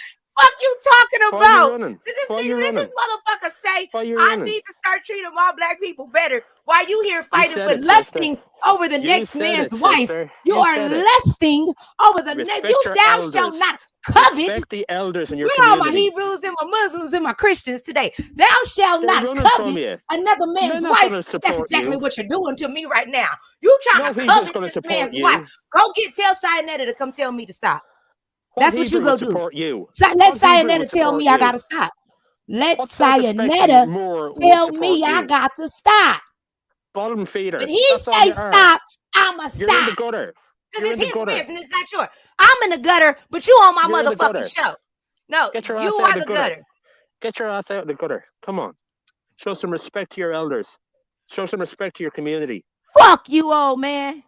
Fuck you talking Why are about? you running? Did Why are you running? this motherfucker say Why are you I running? need to start treating my black people better? While you here fighting said for it, sister. lusting over the You next said man's it, wife? sister. You You are said it. lusting over the next. Respect You your thou shalt elders. not covet. Respect the elders in your Where are my community. Hebrews and my Muslims and my Christians today? Thou shalt They're not running from covet you. another man's They're not wife. gonna That's support exactly you. what you're doing to me right now. You trying No to Hebrew's covet gonna this support man's you. wife. Go tell Sayonetta to come tell me to stop. What That's what you Hebrew go would do. support you? So let What Hebrew Sayonetta would tell support me I you? gotta stop. Let What self-respecting Sayonetta Moor would tell support me I you? got to stop. Bottom feeder. When he That's all say you are. stop, I'ma You're in the stop. gutter. Because You're it's in the his gutter. business, not yours. I'm in the gutter, but you on my You're in the gutter. motherfucking show. No, Get your you ass are out of the the gutter. gutter. Get your ass out of the gutter. Come on. Show some respect to your elders. Show some respect to your community. Fuck you, old man.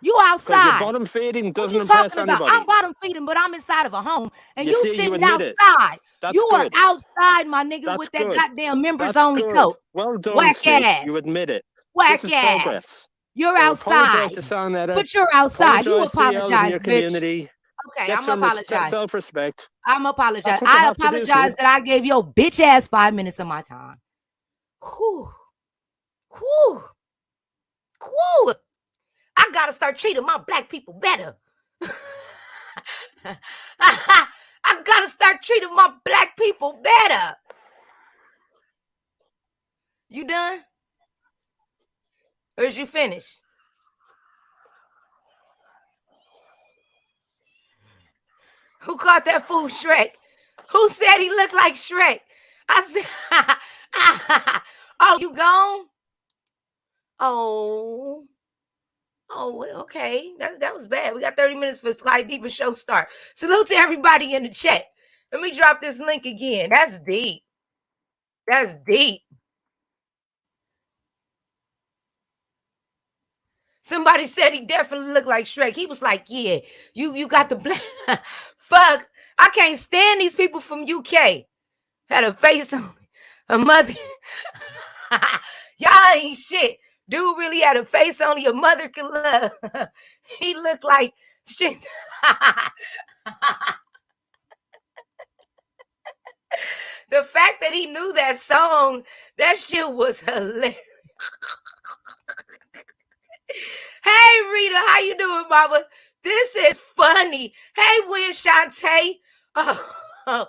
You Because your outside. bottom feeding What doesn't you impress talking about? anybody. I'm bottom feeding, but I'm inside of a home. And You you see, you sitting admit it. outside. That's You are good. outside, my nigga, That's with that good. goddamn members That's only good. coat. Well done, Whack Snoop. ass. You admit it. Whack This is ass. progress. You're So outside. apologize to Sayonetta. But you're outside. You Apologize to the elders in apologize, your bitch. community. Okay, Get I'm some apologize. self-respect. I'm apologize. That's what you I have to do, apologize Snoop. that I gave your bitch ass 5 minutes of my time. Whew. Whew. Whew. I gotta start treating my black people better. I gotta start treating my black people better. You done? Or is you finished? Who caught that fool Shrek? Who said he looked like Shrek? I said, oh, you gone? Oh, okay. That was bad. We got 30 minutes for Clydiva show start. Salute to everybody in the chat. Let me drop this link again. That's deep. That's deep. Somebody said he definitely looked like Shrek. He was like, yeah, you got the black. Fuck. I can't stand these people from UK. Had a face on a mother. Y'all ain't shit. Dude really had a face only a mother can love. He looked like shit. The fact that he knew that song, that shit was hilarious. Hey, Rita, how you doing, mama? This is funny. Hey, Win Shantae. Oh,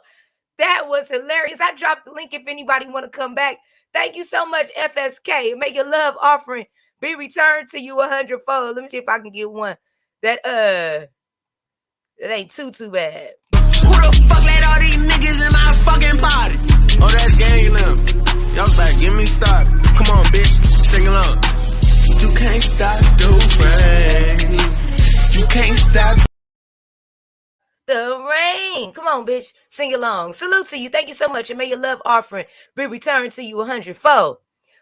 that was hilarious. I dropped the link if anybody want to come back. Thank you so much, FSK. Make your love offering be returned to you 100-fold. Let me see if I can get one that ain't too bad. Who the fuck let all these niggas in my fucking body? Oh, that's gang now. Y'all like, get me started. Come on, bitch. Sing along. You can't stop the rain. You can't stop the rain. Come on, bitch. Sing along. Salute to you. Thank you so much. And may your love offering be returned to you 100-fold.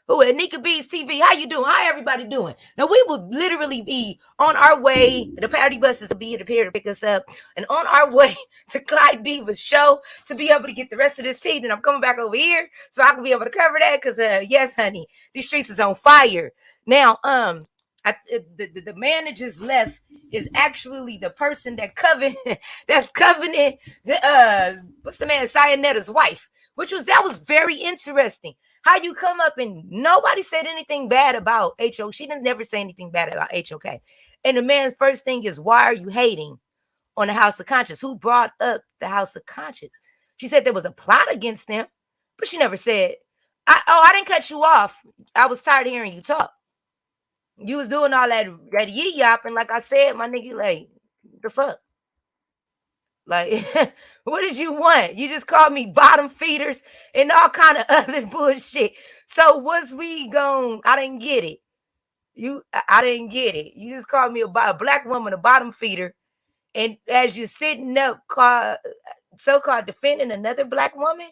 Who at Nika B's TV? How you doing? How everybody doing? Now we will literally be on our way. The party buses will be here to pick us up, and on our way to Clydiva's show to be able to get the rest of this tea. And I'm coming back over here so I can be able to cover that because yes, honey, these streets is on fire now. The man that just left is actually the person that that's covenant. What's the man? Cyanetta's wife, that was very interesting. How you come up and nobody said anything bad about HO. She didn't never say anything bad about HOK. And the man's first thing is, why are you hating on the House of Conscience? Who brought up the House of Conscience? She said there was a plot against them, but she never said, I didn't cut you off. I was tired of hearing you talk. You was doing all that yee-yapping, like I said, my nigga, like, the fuck? Like, what did you want? You just called me bottom feeders and all kind of other bullshit. So was we gone? I didn't get it. I didn't get it. You just called me a black woman, a bottom feeder. And as you're sitting up, so-called defending another black woman,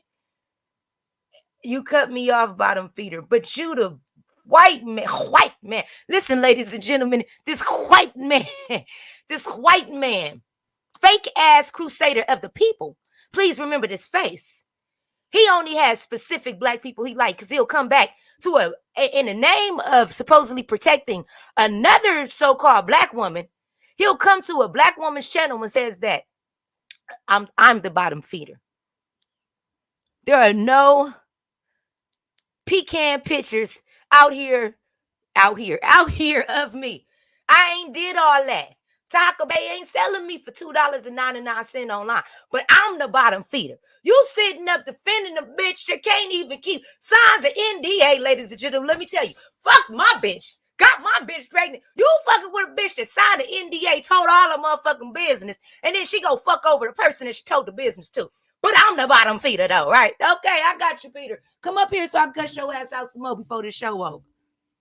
you cut me off, bottom feeder. But you the white man. Listen, ladies and gentlemen, this white man, fake ass crusader of the people. Please remember this face. He only has specific black people he like, because he'll come back to in the name of supposedly protecting another so-called black woman. He'll come to a black woman's channel and says that I'm the bottom feeder. There are no pecan pictures out here of me. I ain't did all that. Taco Bay ain't selling me for $2.99 online, but I'm the bottom feeder. You sitting up defending a bitch that can't even keep signs of NDA, ladies and gentlemen. Let me tell you, fuck my bitch. Got my bitch pregnant. You fucking with a bitch that signed an NDA, told all her motherfucking business, and then she go fuck over the person that she told the business to. But I'm the bottom feeder though, right? Okay, I got you, Peter. Come up here so I can cut your ass out some more before the show over.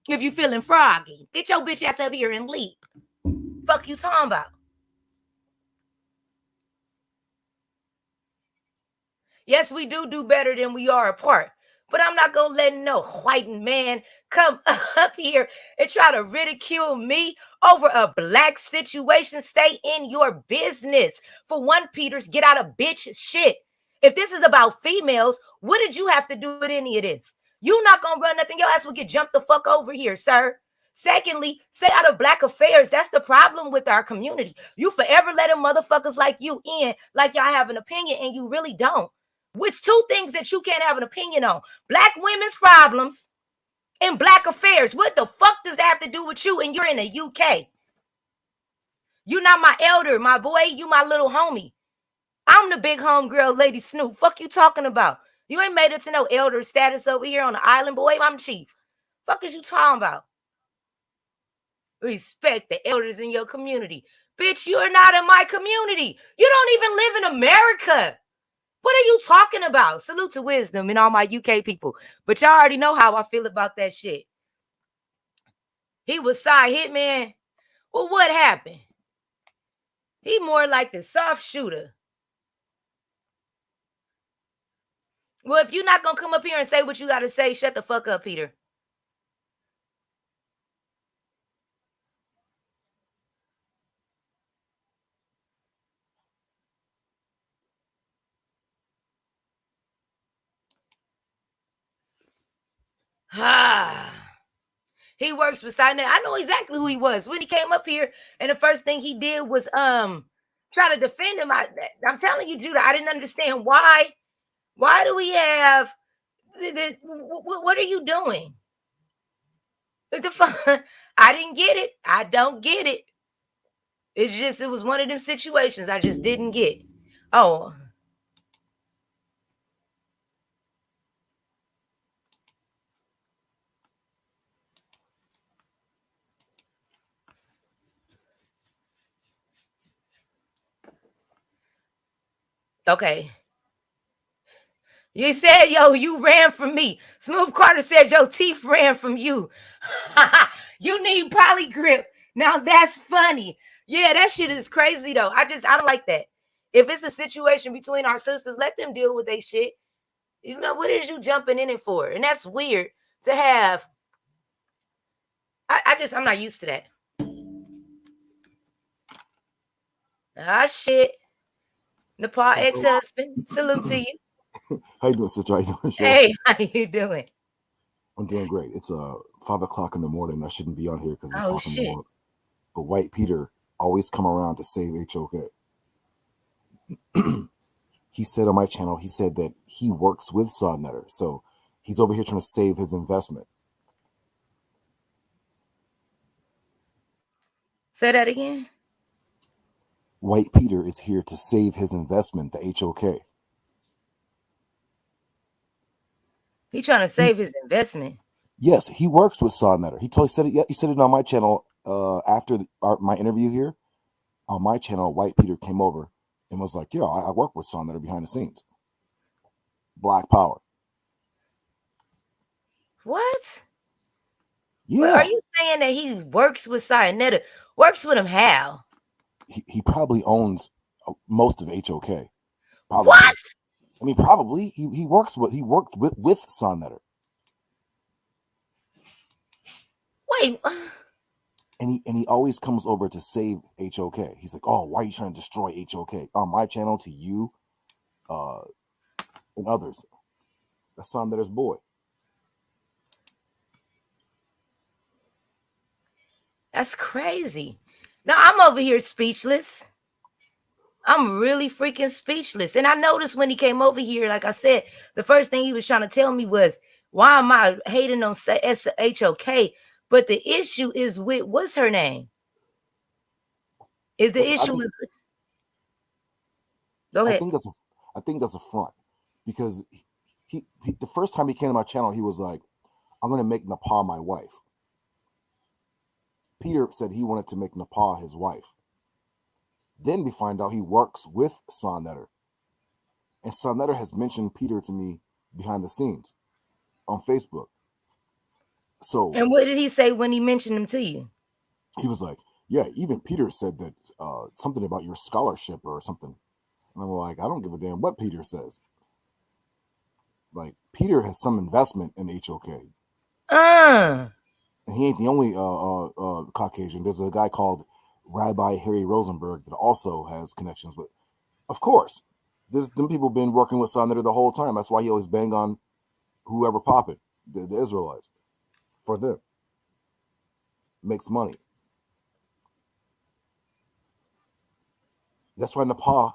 If you feeling froggy, get your bitch ass up here and leap. Fuck you talking about? Yes, we do better than we are apart. But I'm not going to let no white man come up here and try to ridicule me over a black situation. Stay in your business. For one, Peters, get out of bitch shit. If this is about females, what did you have to do with any of this? You not going to run nothing. Your ass will get jumped the fuck over here, sir. Secondly, stay out of black affairs. That's the problem with our community. You forever letting motherfuckers like you in, like y'all have an opinion, and you really don't. It's two things that you can't have an opinion on: black women's problems and black affairs. What the fuck does that have to do with you? And you're in the UK. You're not my elder, my boy. You my little homie. I'm the big homegirl, Lady Snoop. Fuck you talking about? You ain't made it to no elder status over here on the island, boy. I'm chief. Fuck is you talking about? Respect the elders in your community. Bitch, you're not in my community. You don't even live in America. What are you talking about? Salute to wisdom and all my UK people. But y'all already know how I feel about that shit. He was side hitman. Well, what happened? He more like the soft shooter. Well, if you're not going to come up here and say what you got to say, shut the fuck up, Peter. He works beside that. I know exactly who he was when he came up here, and the first thing he did was try to defend him. I'm telling you, Judah, I didn't understand why. Why do we have this? What are you doing? What the fuck? I didn't get it. I don't get it. It's just, it was one of them situations I just didn't get. Oh. Okay. You said, yo, you ran from me. Smooth Carter said, your teeth ran from you. You need polygrip. Now that's funny. Yeah, that shit is crazy though. I don't like that. If it's a situation between our sisters, let them deal with their shit. You know, what is you jumping in it for? And that's weird to have. I'm not used to that. Ah, shit. Napah ex-husband, salute to you. How you doing, sister? How you doing, Sean? Hey, how you doing? I'm doing great. It's 5 o'clock in the morning. I shouldn't be on here because I'm talking shit. more. But White Peter always come around to save HOK. He said on my channel, he said that he works with Sodnetter. So he's over here trying to save his investment. Say that again. White Peter is here to save his investment, the HOK. He trying to save his investment. Yes, he works with Sodnetter. He said it. He said it on my channel after my interview here. On my channel, White Peter came over and was like, "Yo, I work with Sodnetter behind the scenes. Black Power." What? Yeah. Well, are you saying that he works with Sodnetter? Works with him how? He probably owns most of HOK. Probably. What? I mean, probably he worked with Sodnetter. Wait. And he always comes over to save HOK. He's like, "Oh, why are you trying to destroy HOK?" On my channel to you, and others. That's Sodnetter's boy. That's crazy. Now I'm over here speechless. I'm really freaking speechless. And I noticed when he came over here, like I said, the first thing he was trying to tell me was, why am I hating on HOK? But the issue is with, what's her name? Is the issue with... Go ahead. I think that's a front, because he the first time he came to my channel, he was like, "I'm going to make Napah my wife." Peter said he wanted to make Napah his wife. Then we find out he works with Sodnetter. And Sodnetter has mentioned Peter to me behind the scenes on Facebook. So, and what did he say when he mentioned him to you? He was like, "Yeah, even Peter said that something about your scholarship or something." And I'm like, I don't give a damn what Peter says. Like, Peter has some investment in HOK. And he ain't the only Caucasian. There's a guy called Rabbi Harry Rosenberg that also has connections with. Of course, them people been working with Sodnetter the whole time. That's why he always bang on whoever popping, the Israelites, for them. Makes money. That's why Napah.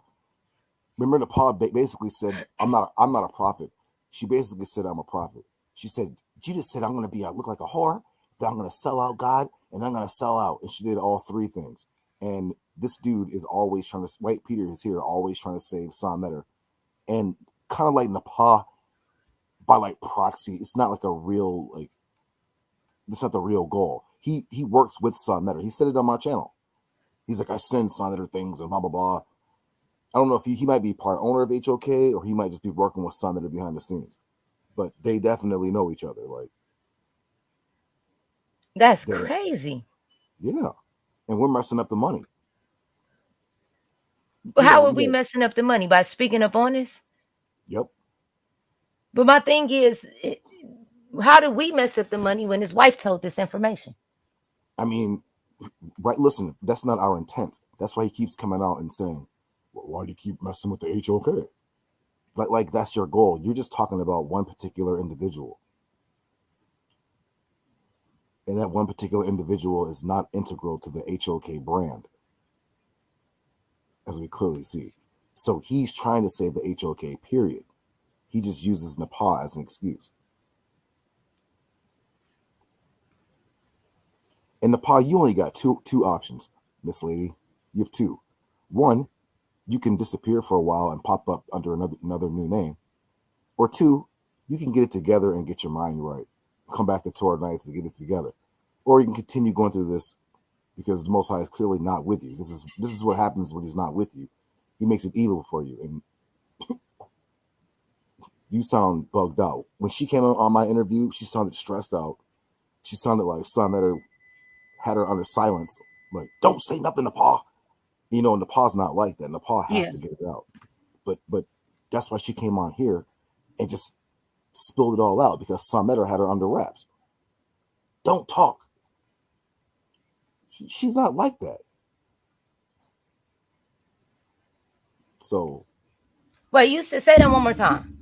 Remember, Napah basically said, "I'm not a prophet." She basically said, "I'm a prophet." She said, "Jesus said I'm going to look like a whore, that I'm going to sell out God, and I'm going to sell out." And she did all three things. And this dude is always trying to. White Peter is here, always trying to save Sodnetter, and kind of like Napah by like proxy. It's not like a real like. It's not the real goal. He works with Sodnetter. He said it on my channel. He's like, "I send Sodnetter things and blah blah blah." I don't know if he might be part owner of HOK, or he might just be working with Sodnetter behind the scenes. But they definitely know each other. Like, that's crazy. Yeah. And we're messing up the money. But how are we messing up the money? By speaking up on this? Yep. But my thing is, how do we mess up the money when his wife told this information? I mean, right, listen, that's not our intent. That's why he keeps coming out and saying, "Well, why do you keep messing with the HOK?" Like that's your goal. You're just talking about one particular individual. And that one particular individual is not integral to the HOK brand, as we clearly see. So he's trying to save the HOK, period. He just uses Napah as an excuse. And Napah, you only got two options, Miss Lady. You have two. One, you can disappear for a while and pop up under another new name. Or two, you can get it together and get your mind right. Come back to Torah Nights and get it together. Or you can continue going through this because the Most High is clearly not with you. This is what happens when he's not with you. He makes it evil for you. And you sound bugged out. When she came on my interview, she sounded stressed out. She sounded like Sodnetter had her under silence. Like, "Don't say nothing, Napah." You know, Napah's not like that. Napah has to get it out. But that's why she came on here and just spilled it all out because Sonetta had her under wraps. Don't talk. She's not like that. So. Wait, you say that one more time.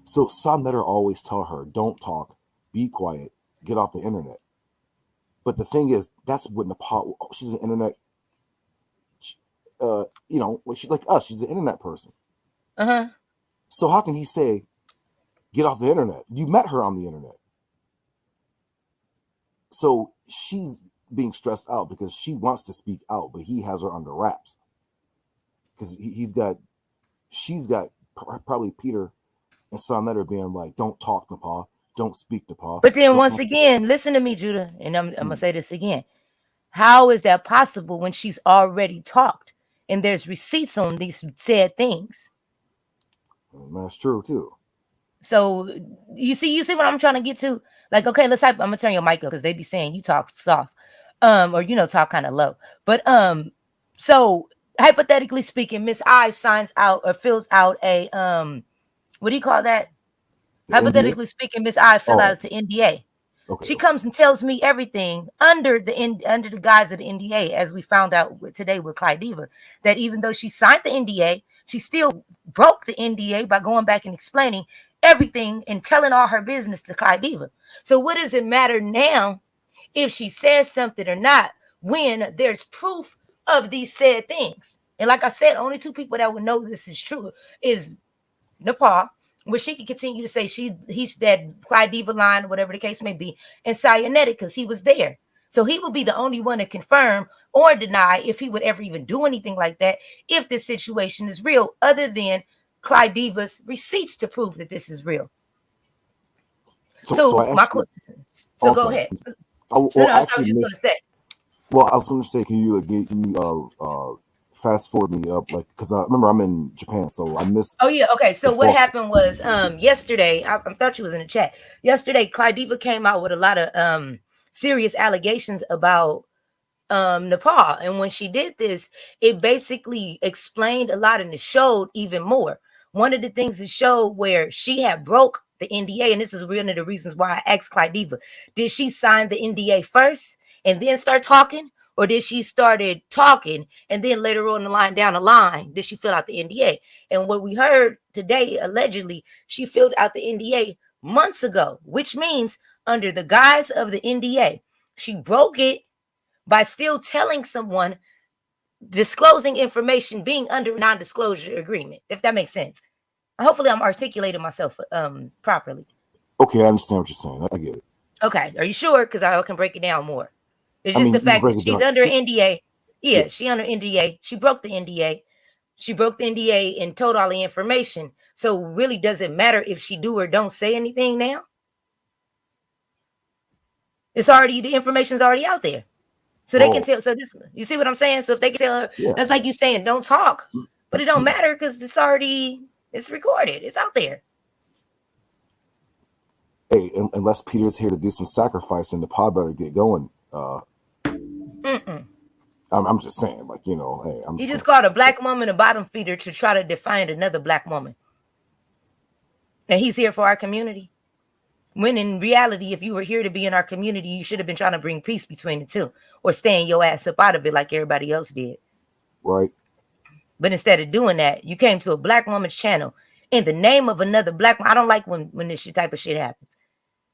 So Sonetta always tell her, don't talk, be quiet, get off the internet. But the thing is, that's what Napah, she's an internet, she's like us. She's an internet person. Uh-huh. So how can he say, get off the internet? You met her on the internet. So she's being stressed out because she wants to speak out, but he has her under wraps. Because she's got probably Peter and Sonetta being like, don't talk, Napah. Don't speak, Napah. But then once again, listen to me, Judah, and I'm going to say this again. How is that possible when she's already talked and there's receipts on these said things? That's true, too. So you see what I'm trying to get to? Like, okay, I'm going to turn your mic up because they be saying you talk soft or, talk kind of low. But so hypothetically speaking, Miss I signs out or fills out a, what do you call that? Hypothetically speaking, Miss I fill out an NDA. Okay. She comes and tells me everything under the guise of the NDA, as we found out today with Clydiva, that even though she signed the NDA, she still broke the NDA by going back and explaining everything and telling all her business to Clydiva. So what does it matter now if she says something or not when there's proof of these said things? And like I said, only two people that would know this is true is Napah, where she could continue to say he's that Clydiva line, whatever the case may be, and Sayonetta, because he was there. So he would be the only one to confirm or deny if he would ever even do anything like that if this situation is real, other than Clydiva's receipts to prove that this is real. So go ahead. I was going to say. Well, I was going to say, can you give me fast forward me up, like, because I remember I'm in Japan, so I missed. Oh yeah, okay. So what happened was yesterday, I thought you was in the chat. Yesterday, Clydiva came out with a lot of serious allegations about Napah, and when she did this, it basically explained a lot and it showed even more. One of the things it showed where she had broke the NDA, and this is one of the reasons why I asked Clydiva, did she sign the NDA first and then start talking? Or did she started talking and then later on down the line, did she fill out the NDA? And what we heard today, allegedly, she filled out the NDA months ago, which means under the guise of the NDA, she broke it by still telling someone, disclosing information, being under a non-disclosure agreement, if that makes sense. Hopefully I'm articulating myself properly. Okay, I understand what you're saying. I get it. Okay, are you sure? Because I can break it down more. It's just the fact that she's under NDA. Yeah, she under NDA. She broke the NDA. She broke the NDA and told all the information. So really, does it matter if she do or don't say anything now? It's already, the information's already out there. So they can tell. So this, you see what I'm saying? So if they can tell her, that's like you saying, don't talk. But it don't matter because it's recorded. It's out there. Hey, unless Peter's here to do some sacrifice and Napah better get going. I'm just saying, like, hey, he just called a black woman a bottom feeder to try to define another black woman. And he's here for our community. When in reality, if you were here to be in our community, you should have been trying to bring peace between the two or staying your ass up out of it like everybody else did. Right. But instead of doing that, you came to a black woman's channel in the name of another black woman. I don't like when this type of shit happens.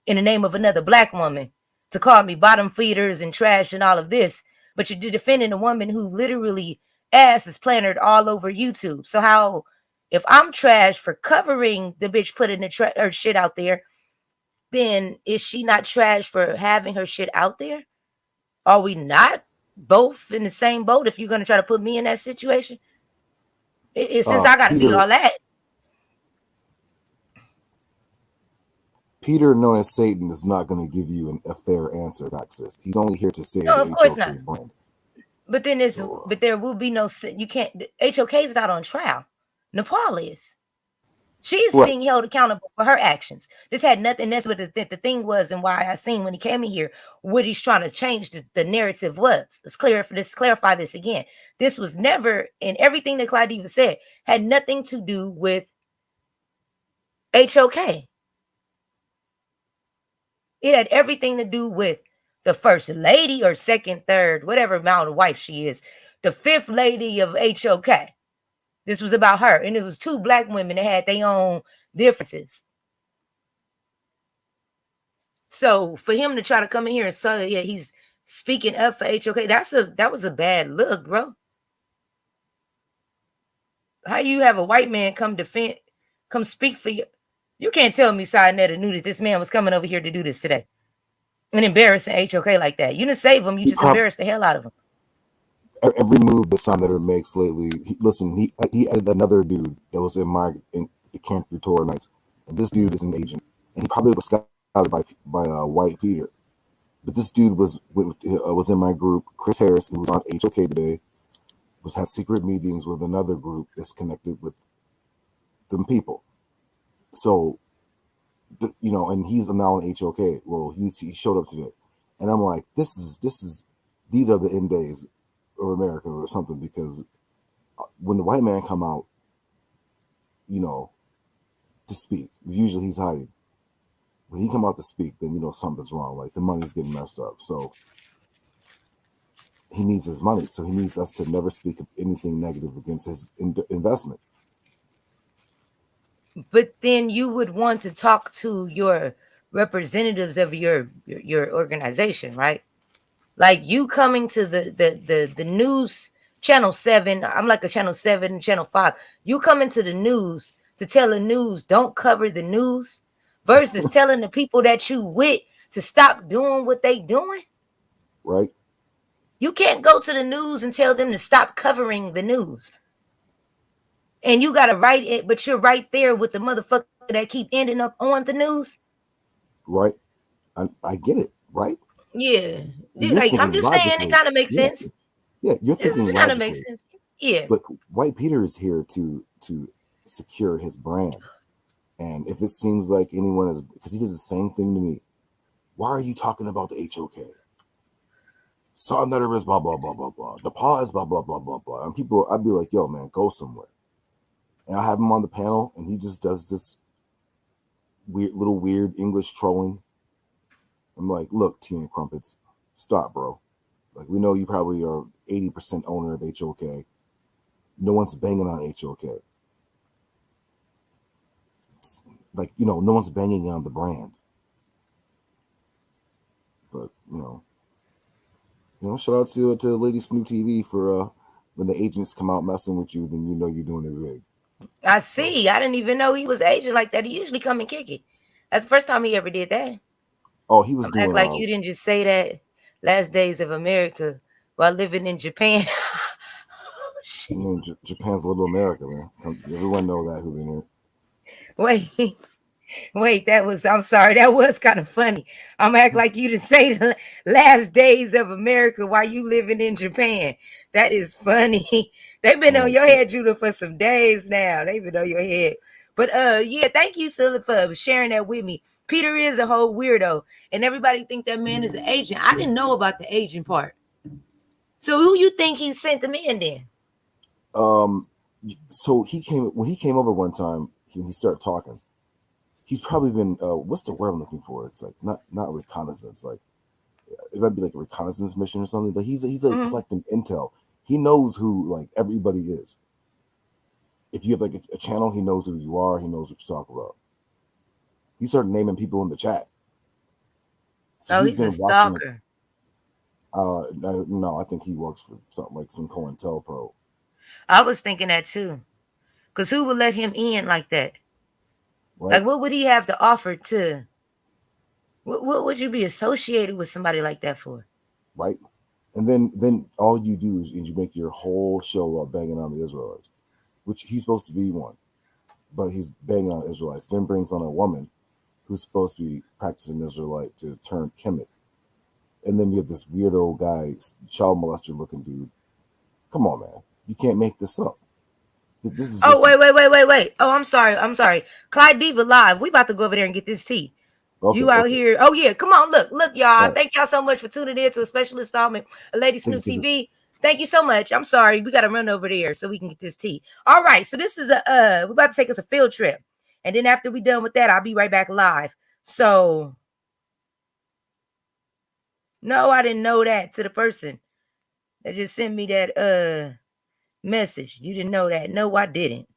In the name of another black woman to call me bottom feeders and trash and all of this. But you're defending a woman who literally ass is planted all over YouTube. So how, if I'm trash for covering the bitch putting her shit out there, then is she not trash for having her shit out there? Are we not both in the same boat if you're going to try to put me in that situation? Since I got to do all that. Peter, known as Satan, is not going to give you a fair answer, Access. He's only here to say no, the of course HOK not. brand. But then but there will be no, you can't, HOK is not on trial. Napah is. She's being held accountable for her actions. This had nothing, that's what the thing was, and why I seen when he came in here, what he's trying to change the narrative was. Let's clarify this again. This was never, and everything that Clydiva said had nothing to do with HOK. It had everything to do with the first lady or second, third, whatever amount of wife she is, the fifth lady of HOK. This was about her. And it was two black women that had their own differences. So for him to try to come in here and say, yeah, he's speaking up for HOK, that was a bad look, bro. How you have a white man come speak for you? You can't tell me Sinetta knew that this man was coming over here to do this today and embarrassing HOK like that. You didn't save him. You just embarrassed the hell out of him. Every move that Sinetta makes lately, he added another dude that was in the Camp Tour nights, and this dude is an agent, and he probably was scouted by White Peter. But this dude was in my group. Chris Harris, who was on HOK today, had secret meetings with another group that's connected with them people. So, and he's now on HOK. Well, he showed up today, and I'm like, these are the end days of America or something, because when the white man come out, to speak, usually he's hiding. When he come out to speak, then something's wrong. Like the money's getting messed up. So he needs his money. So he needs us to never speak of anything negative against his investment. But then you would want to talk to your representatives of your organization, right? Like you coming to the news channel 7. I'm like a channel 7, channel 5. You coming to the news to tell the news don't cover the news versus telling the people that you with to stop doing what they doing. Right. You can't go to the news and tell them to stop covering the news. And you got to write it, but you're right there with the motherfucker that keep ending up on the news. Right. I get it. Right. Yeah. Like, I'm just saying it kind of makes sense. Yeah. You're thinking it kind of makes sense. Yeah. But White Peter is here to secure his brand. And if it seems like anyone is, because he does the same thing to me. Why are you talking about the HOK? Songwriter is blah, blah, blah, blah, blah. Napah is blah, blah, blah, blah, blah. And people, I'd be like, yo, man, go somewhere. And I have him on the panel, and he just does this weird English trolling. I'm like, look, Tea and Crumpets, stop, bro. Like, we know you probably are 80% owner of HOK. No one's banging on HOK. Like, no one's banging on the brand. But, shout out to Lady Snoop TV for when the agents come out messing with you, then you're doing it big. I see. I didn't even know he was agent like that. He usually come and kick it. That's the first time he ever did that. Oh, he was doing act like you didn't just say that Last Days of America while living in Japan. Oh, shit. Japan's Little America, man. Everyone know that who been here. Wait, I'm sorry, that was kind of funny. I'm act like you didn't say the Last Days of America while you living in Japan. That is funny. They've been on your head, Judah, for some days now. They've been on your head. But yeah, thank you, Silla, for sharing that with me. Peter is a whole weirdo, and everybody think that man is an agent. I didn't know about the agent part. So who you think he sent them in then? So when he came over one time, he started talking. He's probably been what's the word I'm looking for? It's like not reconnaissance, like it might be like a reconnaissance mission or something. Like he's like collecting intel. He knows who like everybody is. If you have like a channel, he knows who you are. He knows what you talk about. He started naming people in the chat. So he's a stalker. No, I think he works for something like some COINTELPRO. I was thinking that too, because who would let him in like that? Right. Like, what would he have to offer to? What would you be associated with somebody like that for? Right. And then all you do is you make your whole show up banging on the Israelites, which he's supposed to be one, but he's banging on Israelites. Then brings on a woman who's supposed to be practicing Israelite to turn Kemet. And then you have this weirdo guy, child molester looking dude. Come on, man. You can't make this up. This is wait. Oh, I'm sorry. Clydiva live. We about to go over there and get this tea. Okay, you out here. Oh, yeah. Come on. Look, y'all. Right. Thank y'all so much for tuning in to a special installment of Lady Snoop TV. Thank you so much. I'm sorry. We got to run over there so we can get this tea. All right. So this is we're about to take us a field trip. And then after we done with that, I'll be right back live. So, no, I didn't know that to the person that just sent me that message. You didn't know that. No, I didn't.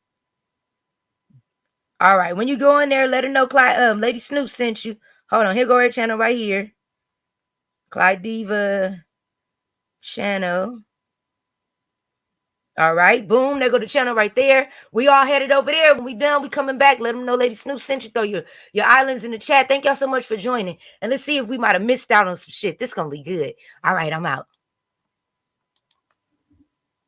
All right. When you go in there, let her know Lady Snoop sent you. Hold on. Here go her channel right here. Clydiva channel. All right. Boom. There go the channel right there. We all headed over there. When we done, we coming back. Let them know Lady Snoop sent you. Throw your islands in the chat. Thank y'all so much for joining. And let's see if we might have missed out on some shit. This gonna be good. All right. I'm out.